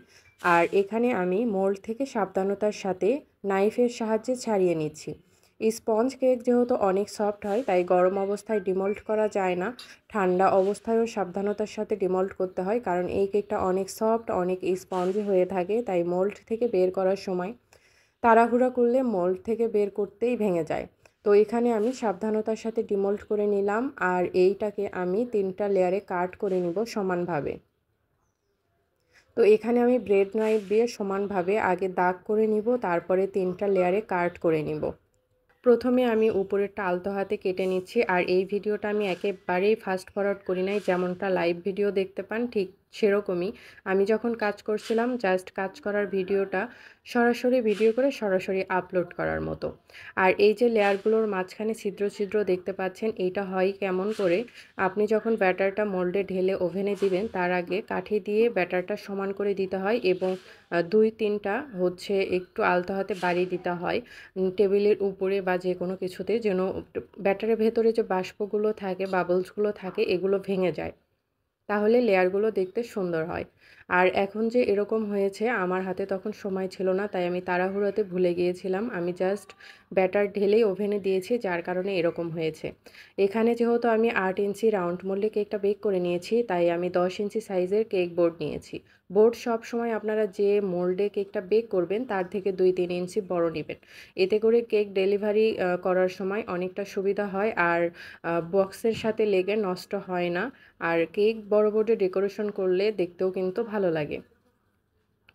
আর এখানে আমি মোল্ড থেকে সাবধানতার সাথে নাইফের সাহায্যে ছাড়িয়ে নিচ্ছি। স্পঞ্জ কেক যেহেতু অনেক সফট হয়, তাই গরম অবস্থায় ডিমোল্ড করা যায় না। ঠান্ডা অবস্থায়ও সাবধানতার সাথে ডিমোল্ড করতে হয়, কারণ এই কেকটা অনেক সফট, অনেক স্পঞ্জি হয়ে থাকে। তাই মোল্ড থেকে বের করার সময় তাড়াহুড়া করলে মোল্ড থেকে বের করতেই ভেঙে যায়। তো এখানে আমি সাবধানতার সাথে ডিমোল্ড করে নিলাম। আর এইটাকে আমি 3টা লেয়ারে কাট করে নিব সমানভাবে। তো এখানে আমি ব্রেড নাইফ দিয়ে সমানভাবে আগে দাগ করে নিব, তারপরে 3টা লেয়ারে কাট করে নিব। প্রথমে আমি উপরেরটা আলতো হাতে কেটে নিচ্ছি। আর এই ভিডিওটা আমি একেবারেই ফাস্ট ফরওয়ার্ড করি নাই, যেমনটা লাইভ ভিডিও দেখতে পান ঠিক সেরকমই। আমি যখন কাজ করছিলাম জাস্ট কাজ করার ভিডিওটা সরাসরি ভিডিও করে সরাসরি আপলোড করার মতো। আর এই যে লেয়ারগুলোর মাঝখানে ছিদ্র ছিদ্র দেখতে পাচ্ছেন, এইটা হয় কেমন করে, আপনি যখন ব্যাটারটা মোল্ডে ঢেলে ওভেনে দিবেন তার আগে কাঠি দিয়ে ব্যাটারটা সমান করে দিতে হয় এবং 2-3টা হচ্ছে একটু আলতো হাতে বাড়িয়ে দিতে হয় টেবিলের উপরে বা যে কোনো কিছুতে, যেন ব্যাটারের ভেতরে যে বাষ্পগুলো থাকে, বাবলসগুলো থাকে, এগুলো ভেঙে যায়। তাহলে লেয়ারগুলো দেখতে সুন্দর হয়। আর এখন যে এরকম হয়েছে, আমার হাতে তখন সময় ছিল না, তাই আমি তাড়াহুড়োতে ভুলে গিয়েছিলাম। আমি জাস্ট ব্যাটার ঢেলেই ওভেনে দিয়েছি, যার কারণে এরকম হয়েছে। এখানে যেহেতু আমি 8 ইঞ্চি রাউন্ড মোল্ডে কেকটা বেক করে নিয়েছি, তাই আমি 10 ইঞ্চি সাইজের কেক বোর্ড নিয়েছি। বোর্ড সবসময় আপনারা যে মোল্ডে কেকটা বেক করবেন তার থেকে 2-3 ইঞ্চি বড় নেবেন। এতে করে কেক ডেলিভারি করার সময় অনেকটা সুবিধা হয়, আর বক্সের সাথে লেগে নষ্ট হয় না। আর কেক বড় বোর্ডে ডেকোরেশন করলে দেখতেও কিন্তু ভালো লাগে।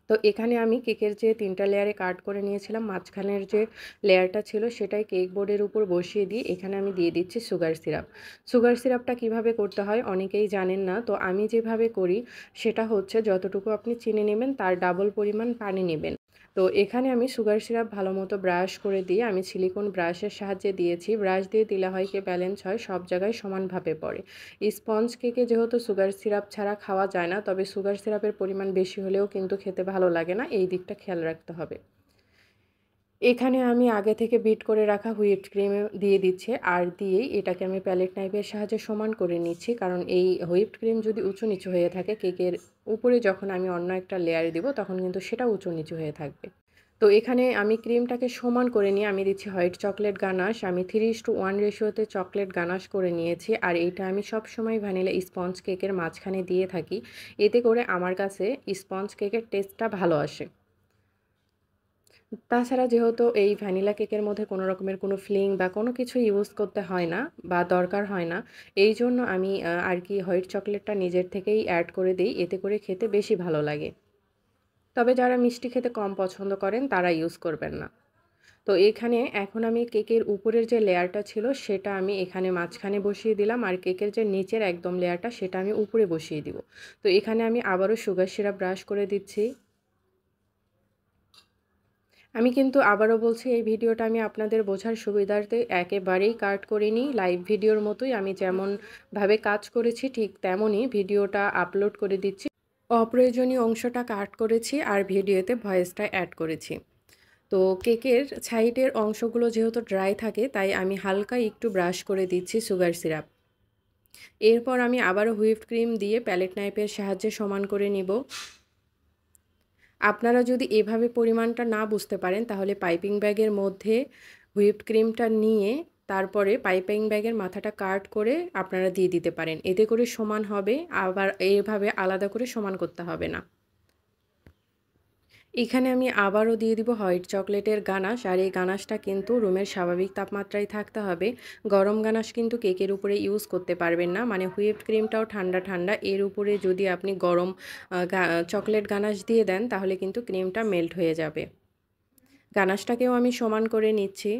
তো এখানে আমি কেকের যে 3টা লেয়ারে কাট করে নিয়েছিলাম, মাঝখানের যে লেয়ারটা ছিল সেটাই কেক বোর্ডের উপর বসিয়ে দিয়ে এখানে আমি দিয়ে দিচ্ছি সুগার সিরাপ। সুগার সিরাপটা কিভাবে করতে হয় অনেকেই জানেন না। তো আমি যেভাবে করি সেটা হচ্ছে, যতটুকু আপনি চিনি নেবেন তার ডাবল পরিমাণ পানি নেবেন। তো এখানে আমি সুগার সিরাপ ভালো মতো ব্রাশ করে দিয়ে আমি সিলিকন ব্রাশের সাহায্যে দিয়েছি। ব্রাশ দিয়ে দিলে হয় কি ব্যালেন্স হয়, সব জায়গায় সমানভাবে পড়ে। স্পঞ্জ কেকে যেহেতু সুগার সিরাপ ছাড়া খাওয়া যায় না, তবে সুগার সিরাপের পরিমাণ বেশি হলেও কিন্তু খেতে ভালো লাগে না, এই দিকটা খেয়াল রাখতে হবে। এখানে আমি আগে থেকে বিট করে রাখা হুইপড ক্রিম দিয়ে দিচ্ছি, আর দিয়েই এটাকে আমি প্যালেট নাইফের সাহায্যে সমান করে নিচ্ছি, কারণ এই হুইপড ক্রিম যদি উঁচু নিচু হয়ে থাকে, কেকের উপরে যখন আমি অন্য একটা লেয়ার দিব তখন কিন্তু সেটা উঁচু নিচু হয়ে থাকবে। তো এখানে আমি ক্রিমটাকে সমান করে নিয়ে আমি দিচ্ছি হোয়াইট চকলেট গানাশ। আমি 3:1 রেশিওতে চকলেট গানাশ করে নিয়েছি। আর এইটা আমি সবসময় ভ্যানিলা স্পঞ্জ কেকের মাঝখানে দিয়ে থাকি। এতে করে আমার কাছে স্পঞ্জ কেকের টেস্টটা ভালো আসে। তাছাড়া যেহেতু এই ভ্যানিলা কেকের মধ্যে কোনো রকমের কোনো ফিলিং বা কোনো কিছু ইউজ করতে হয় না বা দরকার হয় না, এই জন্য আমি আর কি হোয়াইট চকলেটটা নিজের থেকেই অ্যাড করে দিই। এতে করে খেতে বেশি ভালো লাগে। তবে যারা মিষ্টি খেতে কম পছন্দ করেন তারা ইউজ করবেন না। তো এখানে এখন আমি কেকের উপরের যে লেয়ারটা ছিল সেটা আমি এখানে মাঝখানে বসিয়ে দিলাম, আর কেকের যে নিচের একদম লেয়ারটা সেটা আমি উপরে বসিয়ে দিব। তো এখানে আমি আবারও সুগার সিরাপ ব্রাশ করে দিচ্ছি। আমি কিন্তু আবারও বলছি, এই ভিডিওটা আমি আপনাদের বোঝার সুবিধার্থে একেবারেই কাট করিনি। লাইভ ভিডিওর মতোই আমি যেমনভাবে কাজ করেছি ঠিক তেমনই ভিডিওটা আপলোড করে দিচ্ছি। অপ্রয়োজনীয় অংশটা কাট করেছি আর ভিডিওতে ভয়েসটা অ্যাড করেছি। তো কেকের সাইডের অংশগুলো যেহেতু ড্রাই থাকে, তাই আমি হালকা একটু ব্রাশ করে দিচ্ছি সুগার সিরাপ। এরপর আমি আবারও হুইপড ক্রিম দিয়ে প্যালেট নাইফের সাহায্যে সমান করে নিব। আপনারা যদি এভাবে পরিমাণটা না বুঝতে পারেন তাহলে পাইপিং ব্যাগের মধ্যে হুইপড ক্রিমটা নিয়ে তারপরে পাইপিং ব্যাগের মাথাটা কাট করে আপনারা দিয়ে দিতে পারেন। এতে করে সমান হবে, আবার এভাবে আলাদা করে সমান করতে হবে না। এখানে আমি আবারও দিয়ে দিব হোয়াইট চকলেটের গানাশ, আর এই গানাশটা কিন্তু রুমের স্বাভাবিক তাপমাত্রায় থাকতে হবে। গরম গানাশ কিন্তু কেকের উপরে ইউজ করতে পারবেন না, মানে হুইপড ক্রিমটাও ঠান্ডা ঠান্ডা, এর উপরে যদি আপনি গরম চকলেট গানাশ দিয়ে দেন তাহলে কিন্তু ক্রিমটা মেল্ট হয়ে যাবে। গানাশটাকেও আমি সমান করে নিচ্ছি।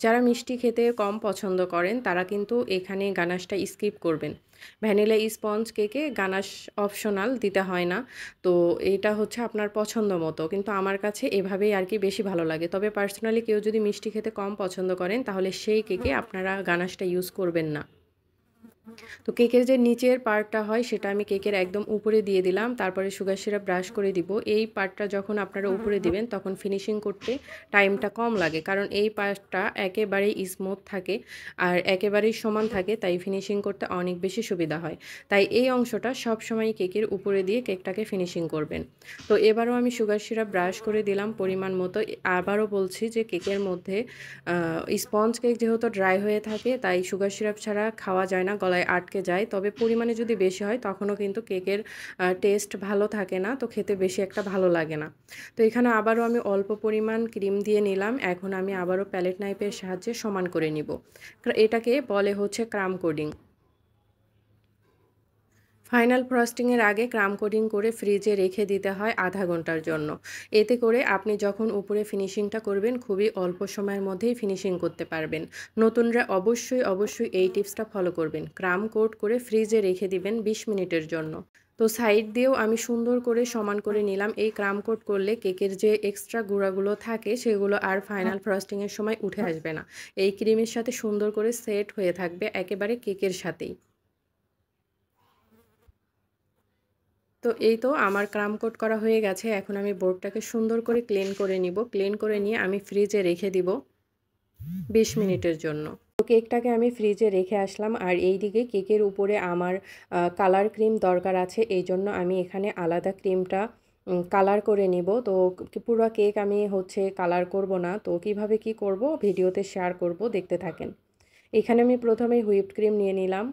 যারা মিষ্টি খেতে কম পছন্দ করেন তারা কিন্তু এখানে গানাশটা স্কিপ করবেন। ভ্যানিলা স্পঞ্জ কেকে গানাশ অপশনাল, দিতে হয় না। তো এটা হচ্ছে আপনার পছন্দ মতো, কিন্তু আমার কাছে এভাবেই আর কি বেশি ভালো লাগে। তবে পার্সোনালি কেউ যদি মিষ্টি খেতে কম পছন্দ করেন তাহলে সেই কেকে আপনারা গানাশটা ইউজ করবেন না। তো কেকের যে নিচের পার্টটা হয় সেটা আমি কেকের একদম উপরে দিয়ে দিলাম, তারপরে সুগার সিরাপ ব্রাশ করে দিব। এই পার্টটা যখন আপনারা উপরে দিবেন তখন ফিনিশিং করতে টাইমটা কম লাগে, কারণ এই পার্টটা একেবারেই স্মুথ থাকে আর একেবারেই সমান থাকে, তাই ফিনিশিং করতে অনেক বেশি সুবিধা হয়। তাই এই অংশটা সবসময় কেকের উপরে দিয়ে কেকটাকে ফিনিশিং করবেন। তো এবারও আমি সুগার সিরাপ ব্রাশ করে দিলাম পরিমাণ মতো। আবারও বলছি যে কেকের মধ্যে স্পঞ্জ কেক যেহেতু ড্রাই হয়ে থাকে তাই সুগার সিরাপ ছাড়া খাওয়া যায় না, গলায় আটকে যায়। তবে পরিমাণে যদি বেশি হয় তখনও কিন্তু কেকের টেস্ট ভালো থাকে না, তো খেতে বেশি একটা ভালো লাগে না। তো এখানে আবারও আমি অল্প পরিমাণ ক্রিম দিয়ে নিলাম। এখন আমি আবারও প্যালেট নাইফের সাহায্যে সমান করে নিব। এটাকে বলে হচ্ছে ক্রাম কোডিং। ফাইনাল ফ্রস্টিংয়ের আগে ক্রাম কোডিং করে ফ্রিজে রেখে দিতে হয় আধা ঘন্টার জন্য। এতে করে আপনি যখন উপরে ফিনিশিংটা করবেন খুবই অল্প সময়ের মধ্যেই ফিনিশিং করতে পারবেন। নতুনরা অবশ্যই এই টিপসটা ফলো করবেন। ক্রাম কোট করে ফ্রিজে রেখে দিবেন 20 মিনিটের জন্য। তো সাইড দিয়েও আমি সুন্দর করে সমান করে নিলাম। এই ক্রাম কোট করলে কেকের যে এক্সট্রা গুঁড়াগুলো থাকে সেগুলো আর ফাইনাল ফ্রস্টিংয়ের সময় উঠে আসবে না। এই ক্রিমের সাথে সুন্দর করে সেট হয়ে থাকবে একেবারে কেকের সাথেই। তো এই তো আমার ক্রাম কোট করা হয়ে গেছে। এখন আমি বোর্ডটাকে সুন্দর করে ক্লিন করে নিব। ক্লিন করে নিয়ে আমি ফ্রিজে রেখে দিব 20 মিনিটের জন্য। তো কেকটাকে আমি ফ্রিজে রেখে আসলাম, আর এইদিকে কেকের উপরে আমার কালার ক্রিম দরকার আছে। এইজন্য আমি এখানে আলাদা ক্রিমটা কালার করে নিব। তো পুরো কেক আমি হচ্ছে কালার করব না। তো কিভাবে কি করব ভিডিওতে শেয়ার করব, দেখতে থাকেন। এখানে আমি প্রথমেই হুইপড ক্রিম নিয়ে নিলাম।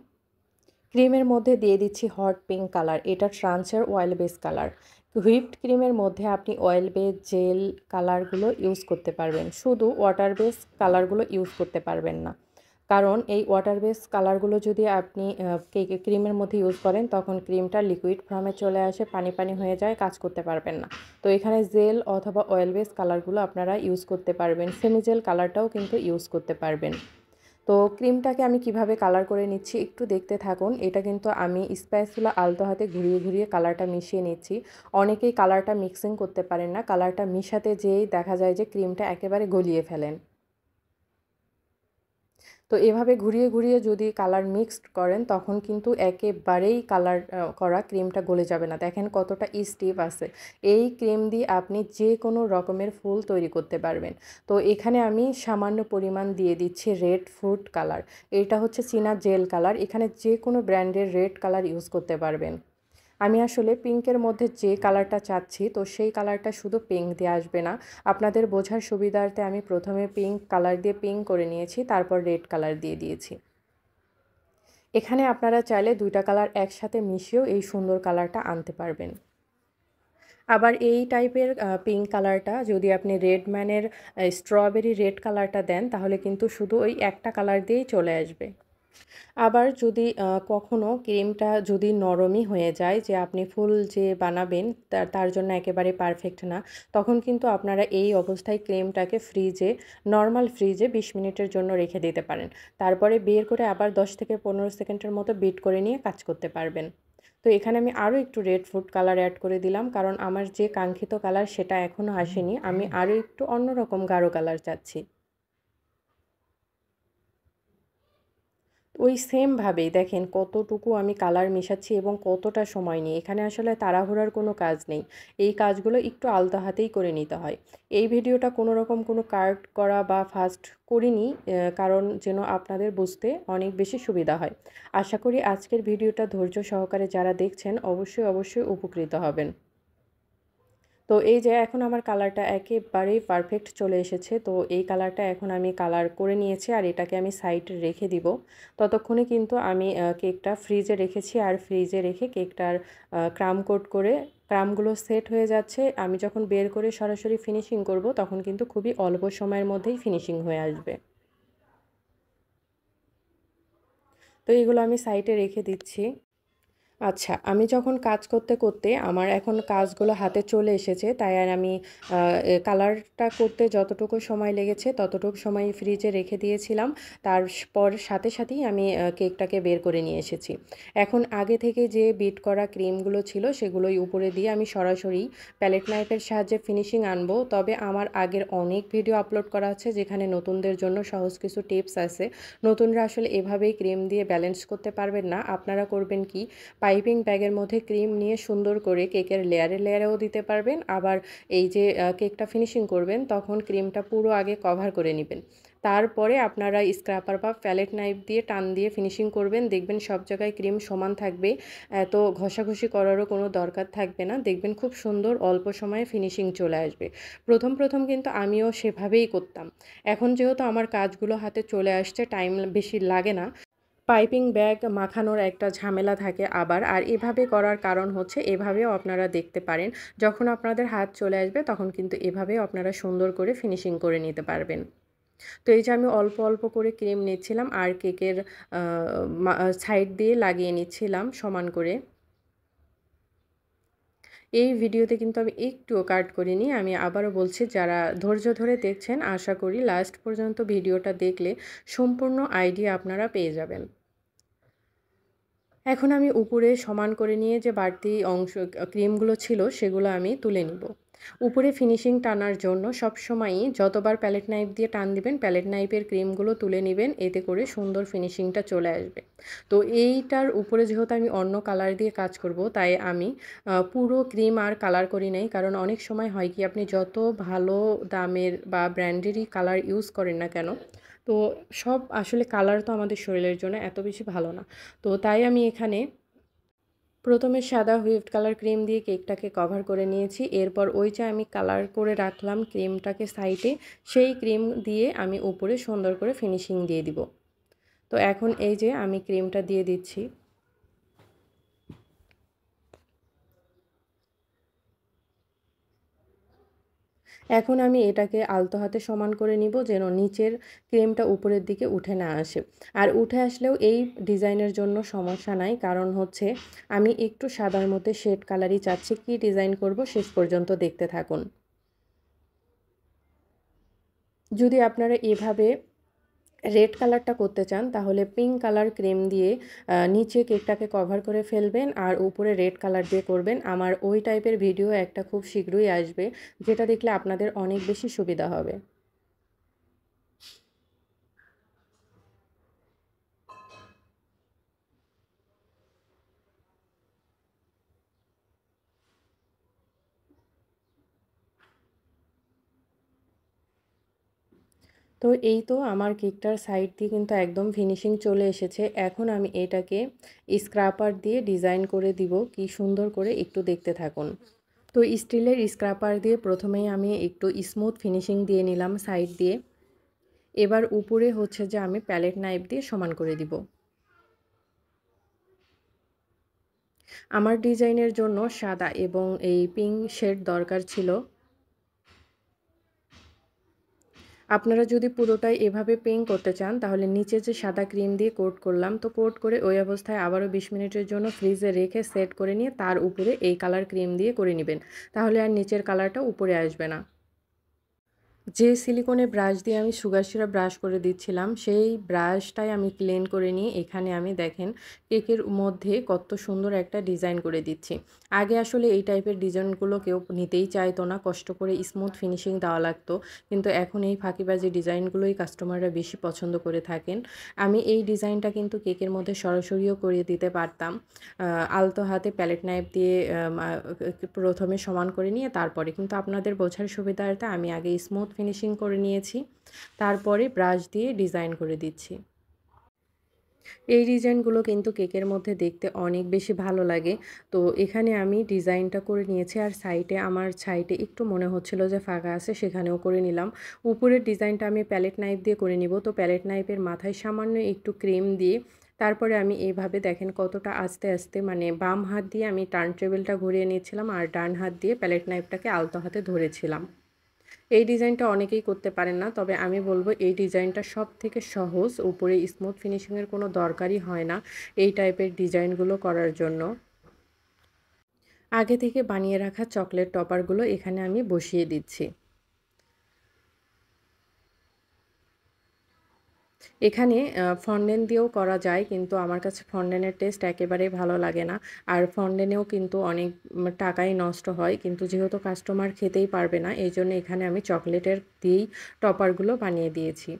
ক্রিমের মধ্যে দিয়ে দিচ্ছি হট পিঙ্ক কালার, এটা ট্রান্সের অয়েল বেস কালার। হুইপড ক্রিমের মধ্যে আপনি অয়েল বেস জেল কালারগুলো ইউজ করতে পারবেন, শুধু ওয়াটার বেস কালারগুলো ইউজ করতে পারবেন না। কারণ এই ওয়াটার বেস কালারগুলো যদি আপনি ক্রিমের মধ্যে ইউজ করেন তখন ক্রিমটা লিকুইড ফর্মে চলে আসে, পানি পানি হয়ে যায়, কাজ করতে পারবেন না। তো এখানে জেল অথবা অয়েল বেস কালারগুলো আপনারা ইউজ করতে পারবেন। সেমি জেল কালারটাও কিন্তু ইউজ করতে পারবেন। তো ক্রিমটাকে আমি কিভাবে কালার করে নিচ্ছি একটু দেখতে থাকুন। এটা কিন্তু আমি স্প্যাচুলা আলতো হাতে ঘুরিয়ে ঘুরিয়ে কালারটা মিশিয়ে নিচ্ছি। অনেকেই কালারটা মিক্সিং করতে পারেন না, কালারটা মিশাতে যেয়েই দেখা যায় যে ক্রিমটা একেবারে গলিয়ে ফেলেন। তো এভাবে ঘুরিয়ে ঘুরিয়ে যদি কালার মিক্সড করেন তখন কিন্তু একেবারেই কালার করা ক্রিমটা গলে যাবে না। দেখেন কতটা স্টিফ আছে। এই ক্রিম দিয়ে আপনি যে কোনো রকমের ফুল তৈরি করতে পারবেন। তো এখানে আমি সামান্য পরিমাণ দিয়ে দিচ্ছি রেড ফুড কালার। এটা হচ্ছে চীনা জেল কালার। এখানে যে কোনো ব্র্যান্ডের রেড কালার ইউজ করতে পারবেন। আমি আসলে পিঙ্কের মধ্যে যে কালারটা চাচ্ছি তো সেই কালারটা শুধু পিঙ্ক দিয়ে আসবে না। আপনাদের বোঝার সুবিধার্থে আমি প্রথমে পিঙ্ক কালার দিয়ে পিঙ্ক করে নিয়েছি, তারপর রেড কালার দিয়ে দিয়েছি। এখানে আপনারা চাইলে দুইটা কালার একসাথে মিশিয়েও এই সুন্দর কালারটা আনতে পারবেন। আবার এই টাইপের পিঙ্ক কালারটা যদি আপনি রেডম্যানের স্ট্রবেরি রেড কালারটা দেন তাহলে কিন্তু শুধু ওই একটা কালার দিয়েই চলে আসবে। আবার যদি কখনো ক্রিমটা যদি নরমই হয়ে যায়, যে আপনি ফুল যে বানাবেন তার জন্য একেবারে পারফেক্ট না, তখন কিন্তু আপনারা এই অবস্থায় ক্রিমটাকে ফ্রিজে নরমাল ফ্রিজে 20 মিনিটের জন্য রেখে দিতে পারেন। তারপরে বের করে আবার 10 থেকে 15 সেকেন্ডের মতো বিট করে নিয়ে কাজ করতে পারবেন। তো এখানে আমি আরও একটু রেড ফুড কালার অ্যাড করে দিলাম, কারণ আমার যে কাঙ্ক্ষিত কালার সেটা এখনও আসেনি। আমি আরও একটু অন্যরকম গাঢ় কালার চাচ্ছি। ওই সেমভাবেই দেখেন কতটুকু আমি কালার মেশাচ্ছি এবং কতটা সময় নিয়ে। এখানে আসলে তাড়াহুড়ার কোনো কাজ নেই। এই কাজগুলো একটু আলতো হাতেই করে নিতে হয়। এই ভিডিওটা কোনো রকম কোনো কাট করা বা ফাস্ট করিনি, কারণ যেন আপনাদের বুঝতে অনেক বেশি সুবিধা হয়। আশা করি আজকের ভিডিওটা ধৈর্য সহকারে যারা দেখছেন অবশ্যই উপকৃত হবেন। তো এই যে এখন আমার কালারটা একেবারেই পারফেক্ট চলে এসেছে। তো এই কালারটা এখন আমি কালার করে নিয়েছি আর এটাকে আমি সাইডে রেখে দিব। ততক্ষণে কিন্তু আমি কেকটা ফ্রিজে রেখেছি আর ফ্রিজে রেখে কেকটার ক্রাম কোট করে ক্রামগুলো সেট হয়ে যাচ্ছে। আমি যখন বের করে সরাসরি ফিনিশিং করব তখন কিন্তু খুবই অল্প সময়ের মধ্যেই ফিনিশিং হয়ে আসবে। তো এগুলো আমি সাইডে রেখে দিচ্ছি। আচ্ছা, আমি যখন কাজ করতে, করতে আমার এখন কাজগুলো হাতে চলে এসেছে, তাই আর আমি কালারটা করতে যতটুকু সময় লেগেছে ততটুকু সময় ফ্রিজে রেখে দিয়েছিলাম। তারপর সাথে সাথেই আমি কেকটাকে বের করে নিয়ে এসেছি। এখন আগে থেকে যে বিট করা ক্রিমগুলো ছিল সেগুলোই উপরে দিয়ে আমি সরাসরি প্যালেট নাইফের সাহায্যে ফিনিশিং আনবো। তবে আমার আগের অনেক ভিডিও আপলোড করা আছে যেখানে নতুনদের জন্য সহজ কিছু টিপস আছে। নতুনরা আসলে এভাবেই ক্রিম দিয়ে ব্যালেন্স করতে পারবেন না। আপনারা করবেন কি, পাইপিং ব্যাগের মধ্যে ক্রিম নিয়ে সুন্দর করে কেকের লেয়ারে লেয়ারেও দিতে পারবেন। আবার এই যে কেকটা ফিনিশিং করবেন তখন ক্রিমটা পুরো আগে কভার করে নেবেন। তারপরে আপনারা স্ক্র্যাপার বা প্যালেট নাইফ দিয়ে টান দিয়ে ফিনিশিং করবেন। দেখবেন সব জায়গায় ক্রিম সমান থাকবে। এত ঘষাঘষি করারও কোনো দরকার থাকবে না। দেখবেন খুব সুন্দর অল্প সময়ে ফিনিশিং চলে আসবে। প্রথম কিন্তু আমিও সেভাবেই করতাম। এখন যেহেতু আমার কাজগুলো হাতে চলে আসছে, টাইম বেশি লাগে না। পাইপিং ব্যাগ মাখানোর একটা ঝামেলা থাকে আবার। আর এভাবে করার কারণ হচ্ছে এভাবেও আপনারা দেখতে পারেন। যখন আপনাদের হাত চলে আসবে তখন কিন্তু এভাবেও আপনারা সুন্দর করে ফিনিশিং করে নিতে পারবেন। তো এই যে আমি অল্প, অল্প করে ক্রিম নিচ্ছিলাম আর কেকের আ সাইড দিয়ে লাগিয়ে নিচ্ছিলাম সমান করে। এই ভিডিওতে কিন্তু আমি একটুও কাট করিনি। আমি আবারও বলছি, যারা ধৈর্য ধরে দেখছেন আশা করি লাস্ট পর্যন্ত ভিডিওটা দেখলে সম্পূর্ণ আইডিয়া আপনারা পেয়ে যাবেন। এখন আমি উপরে সমান করে নিয়ে যে বাড়তি অংশ ক্রিমগুলো ছিল সেগুলো আমি তুলে নিব। উপরে ফিনিশিং টানার জন্য সবসময়ই যতবার প্যালেট নাইফ দিয়ে টান দিবেন প্যালেট নাইফের ক্রিমগুলো তুলে নিবেন, এতে করে সুন্দর ফিনিশিংটা চলে আসবে। তো এইটার উপরে যেহেতু আমি অন্য কালার দিয়ে কাজ করব তাই আমি পুরো ক্রিম আর কালার করি নাই। কারণ অনেক সময় হয় কি, আপনি যত ভালো দামের বা ব্র্যান্ডেরই কালার ইউজ করেন না কেন, তো সব আসলে কালার তো আমাদের শরীরের জন্য এত বেশি ভালো না। তো তাই আমি এখানে প্রথমে সাদা হুইপড কালার ক্রিম দিয়ে কেকটাকে কভার করে নিয়েছি। এরপর ওই যে আমি কালার করে রাখলাম ক্রিমটাকে সাইডে, সেই ক্রিম দিয়ে আমি উপরে সুন্দর করে ফিনিশিং দিয়ে দিব। তো এখন এই যে আমি ক্রিমটা দিয়ে দিচ্ছি। এখন আমি এটাকে আলতো হাতে সমান করে নিব যেন নিচের ক্রিমটা উপরের দিকে উঠে না আসে। আর উঠে আসলেও এই ডিজাইনের জন্য সমস্যা নাই, কারণ হচ্ছে আমি একটু সাদার মধ্যে শেড কালারই চাচ্ছি। কি ডিজাইন করব শেষ পর্যন্ত দেখতে থাকুন। যদি আপনারা এভাবে রেড কালারটা করতে চান তাহলে পিঙ্ক কালার ক্রিম দিয়ে নিচে কেকটাকে কভার করে ফেলবেন আর উপরে রেড কালার দিয়ে করবেন। আমার ওই টাইপের ভিডিও একটা খুব শীঘ্রই আসবে, যেটা দেখলে আপনাদের অনেক বেশি সুবিধা হবে। তো এই তো আমার কেকটার সাইড দিয়ে কিন্তু একদম ফিনিশিং চলে এসেছে। এখন আমি এটাকে স্ক্র্যাপার দিয়ে ডিজাইন করে দিব। কি সুন্দর করে একটু দেখতে থাকুন। তো স্টিলের স্ক্র্যাপার দিয়ে প্রথমেই আমি একটু স্মুথ ফিনিশিং দিয়ে নিলাম সাইড দিয়ে। এবার উপরে হচ্ছে যে আমি প্যালেট নাইফ দিয়ে সমান করে দিব। আমার ডিজাইনের জন্য সাদা এবং এই পিঙ্ক শেড দরকার ছিল। আপনারা যদি পুরোটাই এভাবে পিঙ্ক করতে চান তাহলে নিচে যে সাদা ক্রিম দিয়ে কোট করলাম, তো কোট করে ওই অবস্থায় আবারও 20 মিনিটের জন্য ফ্রিজে রেখে সেট করে নিয়ে তার উপরে এই কালার ক্রিম দিয়ে করে নেবেন। তাহলে আর নিচের কালারটা উপরে আসবে না। যে সিলিকনের ব্রাশ দিয়ে আমি সুগার সিরাপ ব্রাশ করে দিচ্ছিলাম, সেই ব্রাশটাই আমি ক্লিন করে নিয়ে এখানে আমি দেখেন কেকের মধ্যে কত সুন্দর একটা ডিজাইন করে দিচ্ছি। আগে আসলে এই টাইপের ডিজাইনগুলো কেউ নিতেই চাইতো না, কষ্ট করে স্মুথ ফিনিশিং দেওয়া লাগতো। কিন্তু এখন এই ফাঁকিবাজি ডিজাইনগুলোই কাস্টমাররা বেশি পছন্দ করে থাকেন। আমি এই ডিজাইনটা কিন্তু কেকের মধ্যে সরাসরিও করিয়ে দিতে পারতাম। আলতো হাতে প্যালেট নাইফ দিয়ে প্রথমে সমান করে নিয়ে তারপরে, কিন্তু আপনাদের বোঝার সুবিধার্থে আমি আগে স্মুথ ফিনিশিং করে নিয়েছি, তারপরে ব্রাশ দিয়ে ডিজাইন করে দিচ্ছি। এই ডিজাইনগুলো কিন্তু কেকের মধ্যে দেখতে অনেক বেশি ভালো লাগে। তো এখানে আমি ডিজাইনটা করে নিয়েছি আর সাইডে একটু মনে হচ্ছিল যে ফাঁকা আছে, সেখানেও করে নিলাম। উপরের ডিজাইনটা আমি প্যালেট নাইফ দিয়ে করে নিব। তো প্যালেট নাইফের মাথায় সামান্য একটু ক্রিম দিয়ে তারপরে আমি এইভাবে দেখেন কতটা আস্তে, আস্তে মানে বাম হাত দিয়ে আমি টার্ন টেবিলটা ঘুরিয়ে নিচ্ছিলাম আর ডান হাত দিয়ে প্যালেট নাইফটাকে আলতো হাতে ধরেছিলাম। এই ডিজাইনটা অনেকেই করতে পারেন না। তবে আমি বলব এই ডিজাইনটা সবথেকে সহজ। উপরে স্মুথ ফিনিশিং এর কোনো দরকারই হয় না এই টাইপের ডিজাইনগুলো করার জন্য। আগে থেকে বানিয়ে রাখা চকলেট টপারগুলো এখানে আমি বসিয়ে দিচ্ছি। এখানে ফন্ডেন্ট দিয়েও করা যায়, কিন্তু আমার কাছে ফন্ডেন্টের টেস্ট একেবারেই ভালো লাগে না। আর ফন্ডেন্টেও কিন্তু অনেক টাকাই নষ্ট হয়। কিন্তু যেহেতু কাস্টমার খেতেই পারবে না, এইজন্য এখানে আমি চকলেটের দিয়েই টপারগুলো বানিয়ে দিয়েছি।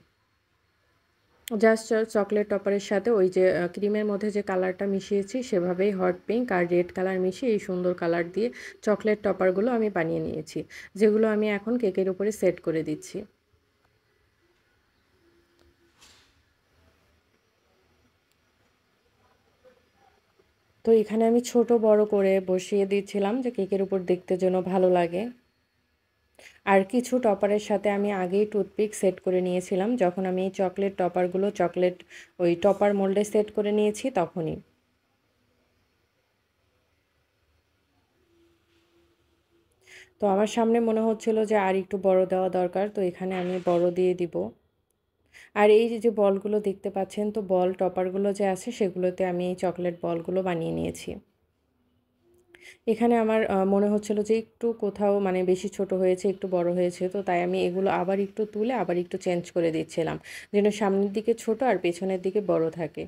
জাস্ট চকলেট টপারের সাথে ওই যে ক্রিমের মধ্যে যে কালারটা মিশিয়েছি সেভাবেই হট পিঙ্ক আর রেড কালার মিশিয়ে এই সুন্দর কালার দিয়ে চকলেট টপারগুলো আমি বানিয়ে নিয়েছি, যেগুলো আমি এখন কেকের উপরে সেট করে দিচ্ছি। তো এখানে আমি ছোট বড় করে বসিয়ে দিচ্ছিলাম যে কেকের উপর দেখতে যেন ভালো লাগে। আর কিছু টপারের সাথে আমি আগেই টুথপিক সেট করে নিয়েছিলাম, যখন আমি এই চকলেট টপারগুলো ওই টপার মোল্ডে সেট করে নিয়েছি তখনই। তো আমার সামনে মনে হচ্ছিল যে আর একটু বড় দেওয়া দরকার, তো এখানে আমি বড় দিয়ে দিব। আর এই যে বলগুলো দেখতে পাচ্ছেন, তো বল টপারগুলো যে আছে সেগুলোতে আমি এই চকলেট বলগুলো বানিয়ে নিয়েছি। এখানে আমার মনে হচ্ছিল যে একটু কোথাও মানে বেশি ছোট হয়েছে, একটু বড় হয়েছে, তো তাই আমি এগুলো আবার একটু তুলে আবার একটু চেঞ্জ করে দিচ্ছিলাম, যেন সামনের দিকে ছোট আর পেছনের দিকে বড় থাকে।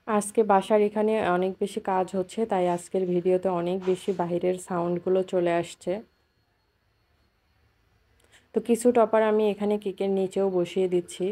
আজকে বাসার এখানে অনেক বেশি কাজ হচ্ছে, তাই আজকের ভিডিওতে অনেক বেশি বাহিরের সাউন্ডগুলো চলে আসছে। তো কিছু টপার আমি এখানে কেকের নিচেও বসিয়ে দিচ্ছি।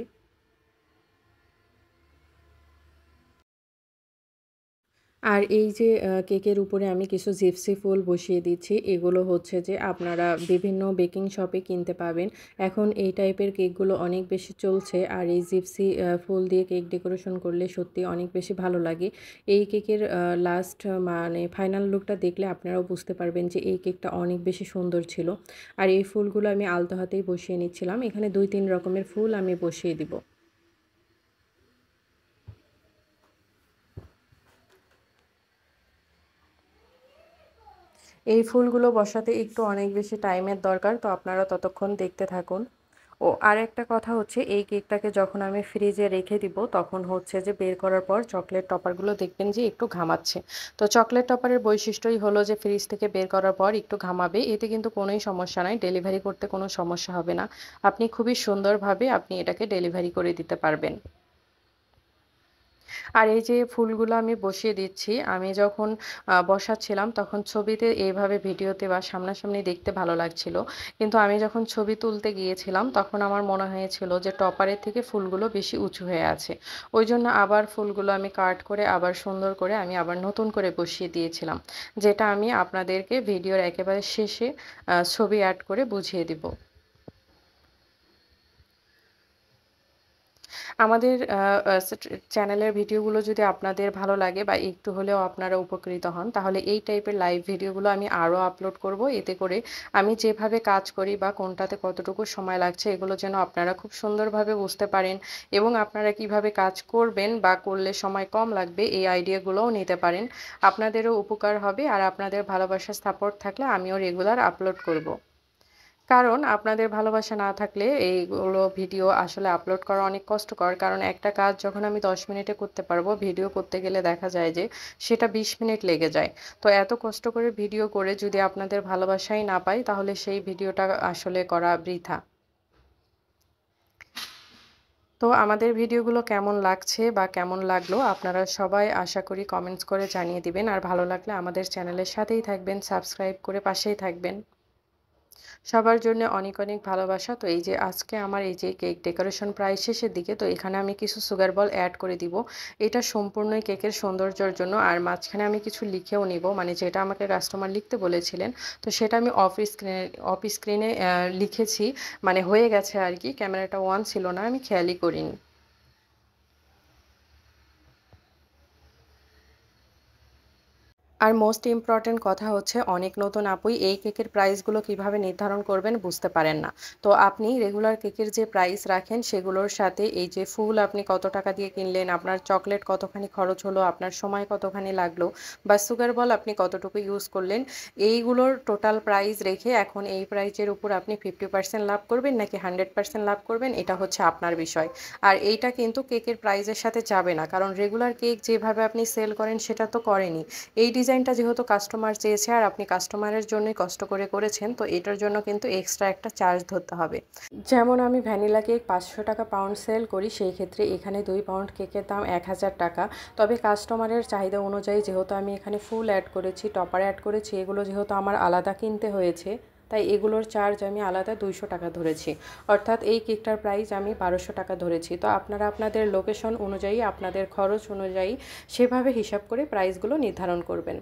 আর এই যে কেকের উপরে আমি কিছু জিপসি ফুল বসিয়ে দিচ্ছি। এগুলো হচ্ছে যে আপনারা বিভিন্ন বেকিং শপে কিনতে পাবেন। এখন এই টাইপের কেকগুলো অনেক বেশি চলছে। আর এই জিপসি ফুল দিয়ে কেক ডেকোরেশন করলে সত্যি অনেক বেশি ভালো লাগে। এই কেকের লাস্ট মানে ফাইনাল লুকটা দেখলে আপনারাও বুঝতে পারবেন যে এই কেকটা অনেক বেশি সুন্দর ছিল। আর এই ফুলগুলো আমি আলতো হাতেই বসিয়ে নিচ্ছিলাম। এখানে ২-৩ রকমের ফুল আমি বসিয়ে দিব। এই ফুলগুলো বসাতে একটু অনেক বেশি টাইমের দরকার, তো আপনারা ততক্ষণ দেখতে থাকুন। ও আরেকটা কথা হচ্ছে, এই কেকটাকে যখন আমি ফ্রিজে রেখে দিব তখন হচ্ছে যে বের করার পর চকলেট টপারগুলো দেখবেন যে একটু ঘামাচ্ছে। তো চকলেট টপারের বৈশিষ্ট্যই হলো যে ফ্রিজ থেকে বের করার পর একটু ঘামাবে, এতে কিন্তু কোনোই সমস্যা নাই, ডেলিভারি করতে কোনো সমস্যা হবে না। আপনি খুবই সুন্দরভাবে আপনি এটাকে ডেলিভারি করে দিতে পারবেন। আর এই যে ফুলগুলো আমি বসিয়ে দিচ্ছি, আমি যখন বসাচ্ছিলাম তখন ছবিতে এইভাবে ভিডিওতে বা সামনাসামনি দেখতে ভালো লাগছিল। কিন্তু আমি যখন ছবি তুলতে গিয়েছিলাম তখন আমার মনে হয়েছিল যে টপারের থেকে ফুলগুলো বেশি উঁচু হয়ে আছে। ওইজন্য আবার ফুলগুলো আমি কাট করে আবার সুন্দর করে আমি আবার নতুন করে বসিয়ে দিয়েছিলাম। যেটা আমি আপনাদেরকে ভিডিওর একেবারে শেষে ছবি অ্যাড করে বুঝিয়ে দিব। আমাদের চ্যানেলের ভিডিওগুলো যদি আপনাদের ভালো লাগে বা একটু হলেও আপনারা উপকৃত হন, তাহলে এই টাইপের লাইভ ভিডিওগুলো আমি আরও আপলোড করব। এতে করে আমি যেভাবে কাজ করি বা কোনটাতে কতটুকু সময় লাগছে এগুলো যেন আপনারা খুব সুন্দরভাবে বুঝতে পারেন, এবং আপনারা কিভাবে কাজ করবেন বা করলে সময় কম লাগবে এই আইডিয়াগুলোও নিতে পারেন। আপনাদেরও উপকার হবে, আর আপনাদের ভালোবাসার সাপোর্ট থাকলে আমিও রেগুলার আপলোড করব। কারণ আপনাদের ভালোবাসা না থাকলে এইগুলো ভিডিও আসলে আপলোড করা অনেক কষ্টকর। কারণ একটা কাজ যখন আমি 10 মিনিটে করতে পারবো, ভিডিও করতে গেলে দেখা যায় যে সেটা 20 মিনিট লেগে যায়। তো এত কষ্ট করে ভিডিও করে যদি আপনাদের ভালোবাসাই না পাই, তাহলে সেই ভিডিওটা আসলে করা বৃথা। তো আমাদের ভিডিওগুলো কেমন লাগছে বা কেমন লাগলো আপনারা সবাই আশা করি কমেন্টস করে জানিয়ে দিবেন। আর ভালো লাগলে আমাদের চ্যানেলের সাথেই থাকবেন, সাবস্ক্রাইব করে পাশেই থাকবেন। সবার জন্য অনেক অনেক ভালোবাসা। তো এই যে আজকে আমার এই যে কেক ডেকোরেশন প্রায় শেষের দিকে, তো এখানে আমি কিছু সুগার বল অ্যাড করে দিব। এটা সম্পূর্ণই কেকের সৌন্দর্যের জন্য। আর মাঝখানে আমি কিছু লিখেও নিব, মানে যেটা আমাকে কাস্টমার লিখতে বলেছিলেন, তো সেটা আমি অফ স্ক্রিনে লিখেছি, মানে হয়ে গেছে আর কি। ক্যামেরাটা অন ছিল না, আমি খেয়ালই করিনি। আর মোস্ট ইম্পোর্টেন্ট কথা হচ্ছে, অনেক নতুন আপুই এই কেকের প্রাইসগুলো কিভাবে নির্ধারণ করবেন বুঝতে পারেন না। তো আপনি রেগুলার কেকের যে প্রাইস রাখেন সেগুলোর সাথে এই যে ফুল আপনি কত টাকা দিয়ে কিনলেন, আপনার চকলেট কতখানি খরচ হলো, আপনার সময় কতখানি লাগলো, বা সুগার বল আপনি কতটুকু ইউজ করলেন, এইগুলোর টোটাল প্রাইস রেখে এখন এই প্রাইজের উপর আপনি 50% লাভ করবেন নাকি 100% লাভ করবেন, এটা হচ্ছে আপনার বিষয়। আর এইটা কিন্তু কেকের প্রাইসের সাথে যাবে না, কারণ রেগুলার কেক যেভাবে আপনি সেল করেন সেটা তো করেনি। এই ডিজাইনটা যেহেতু কাস্টমার চেয়েছে আর আপনি কাস্টমারের জন্যই কষ্ট করে করেছেন, তো এটার জন্য কিন্তু এক্সট্রা একটা চার্জ ধরতে হবে। যেমন আমি ভ্যানিলা কেক 500 টাকা পাউন্ড সেল করি, সেই ক্ষেত্রে এখানে 2 পাউন্ড কেকের দাম 1000 টাকা। তবে কাস্টমারের চাহিদা অনুযায়ী যেহেতু আমি এখানে ফুল অ্যাড করেছি, টপার অ্যাড করেছি, এগুলো যেহেতু আমার আলাদা কিনতে হয়েছে, তাই এগুলোর চার্জ আমি আলাদা 200 টাকা ধরেছি। অর্থাৎ এই কেকটার প্রাইস আমি 1200 টাকা ধরেছি। তো আপনারা আপনাদের লোকেশন অনুযায়ী, আপনাদের খরচ অনুযায়ী সেভাবে হিসাব করে প্রাইসগুলো নির্ধারণ করবেন।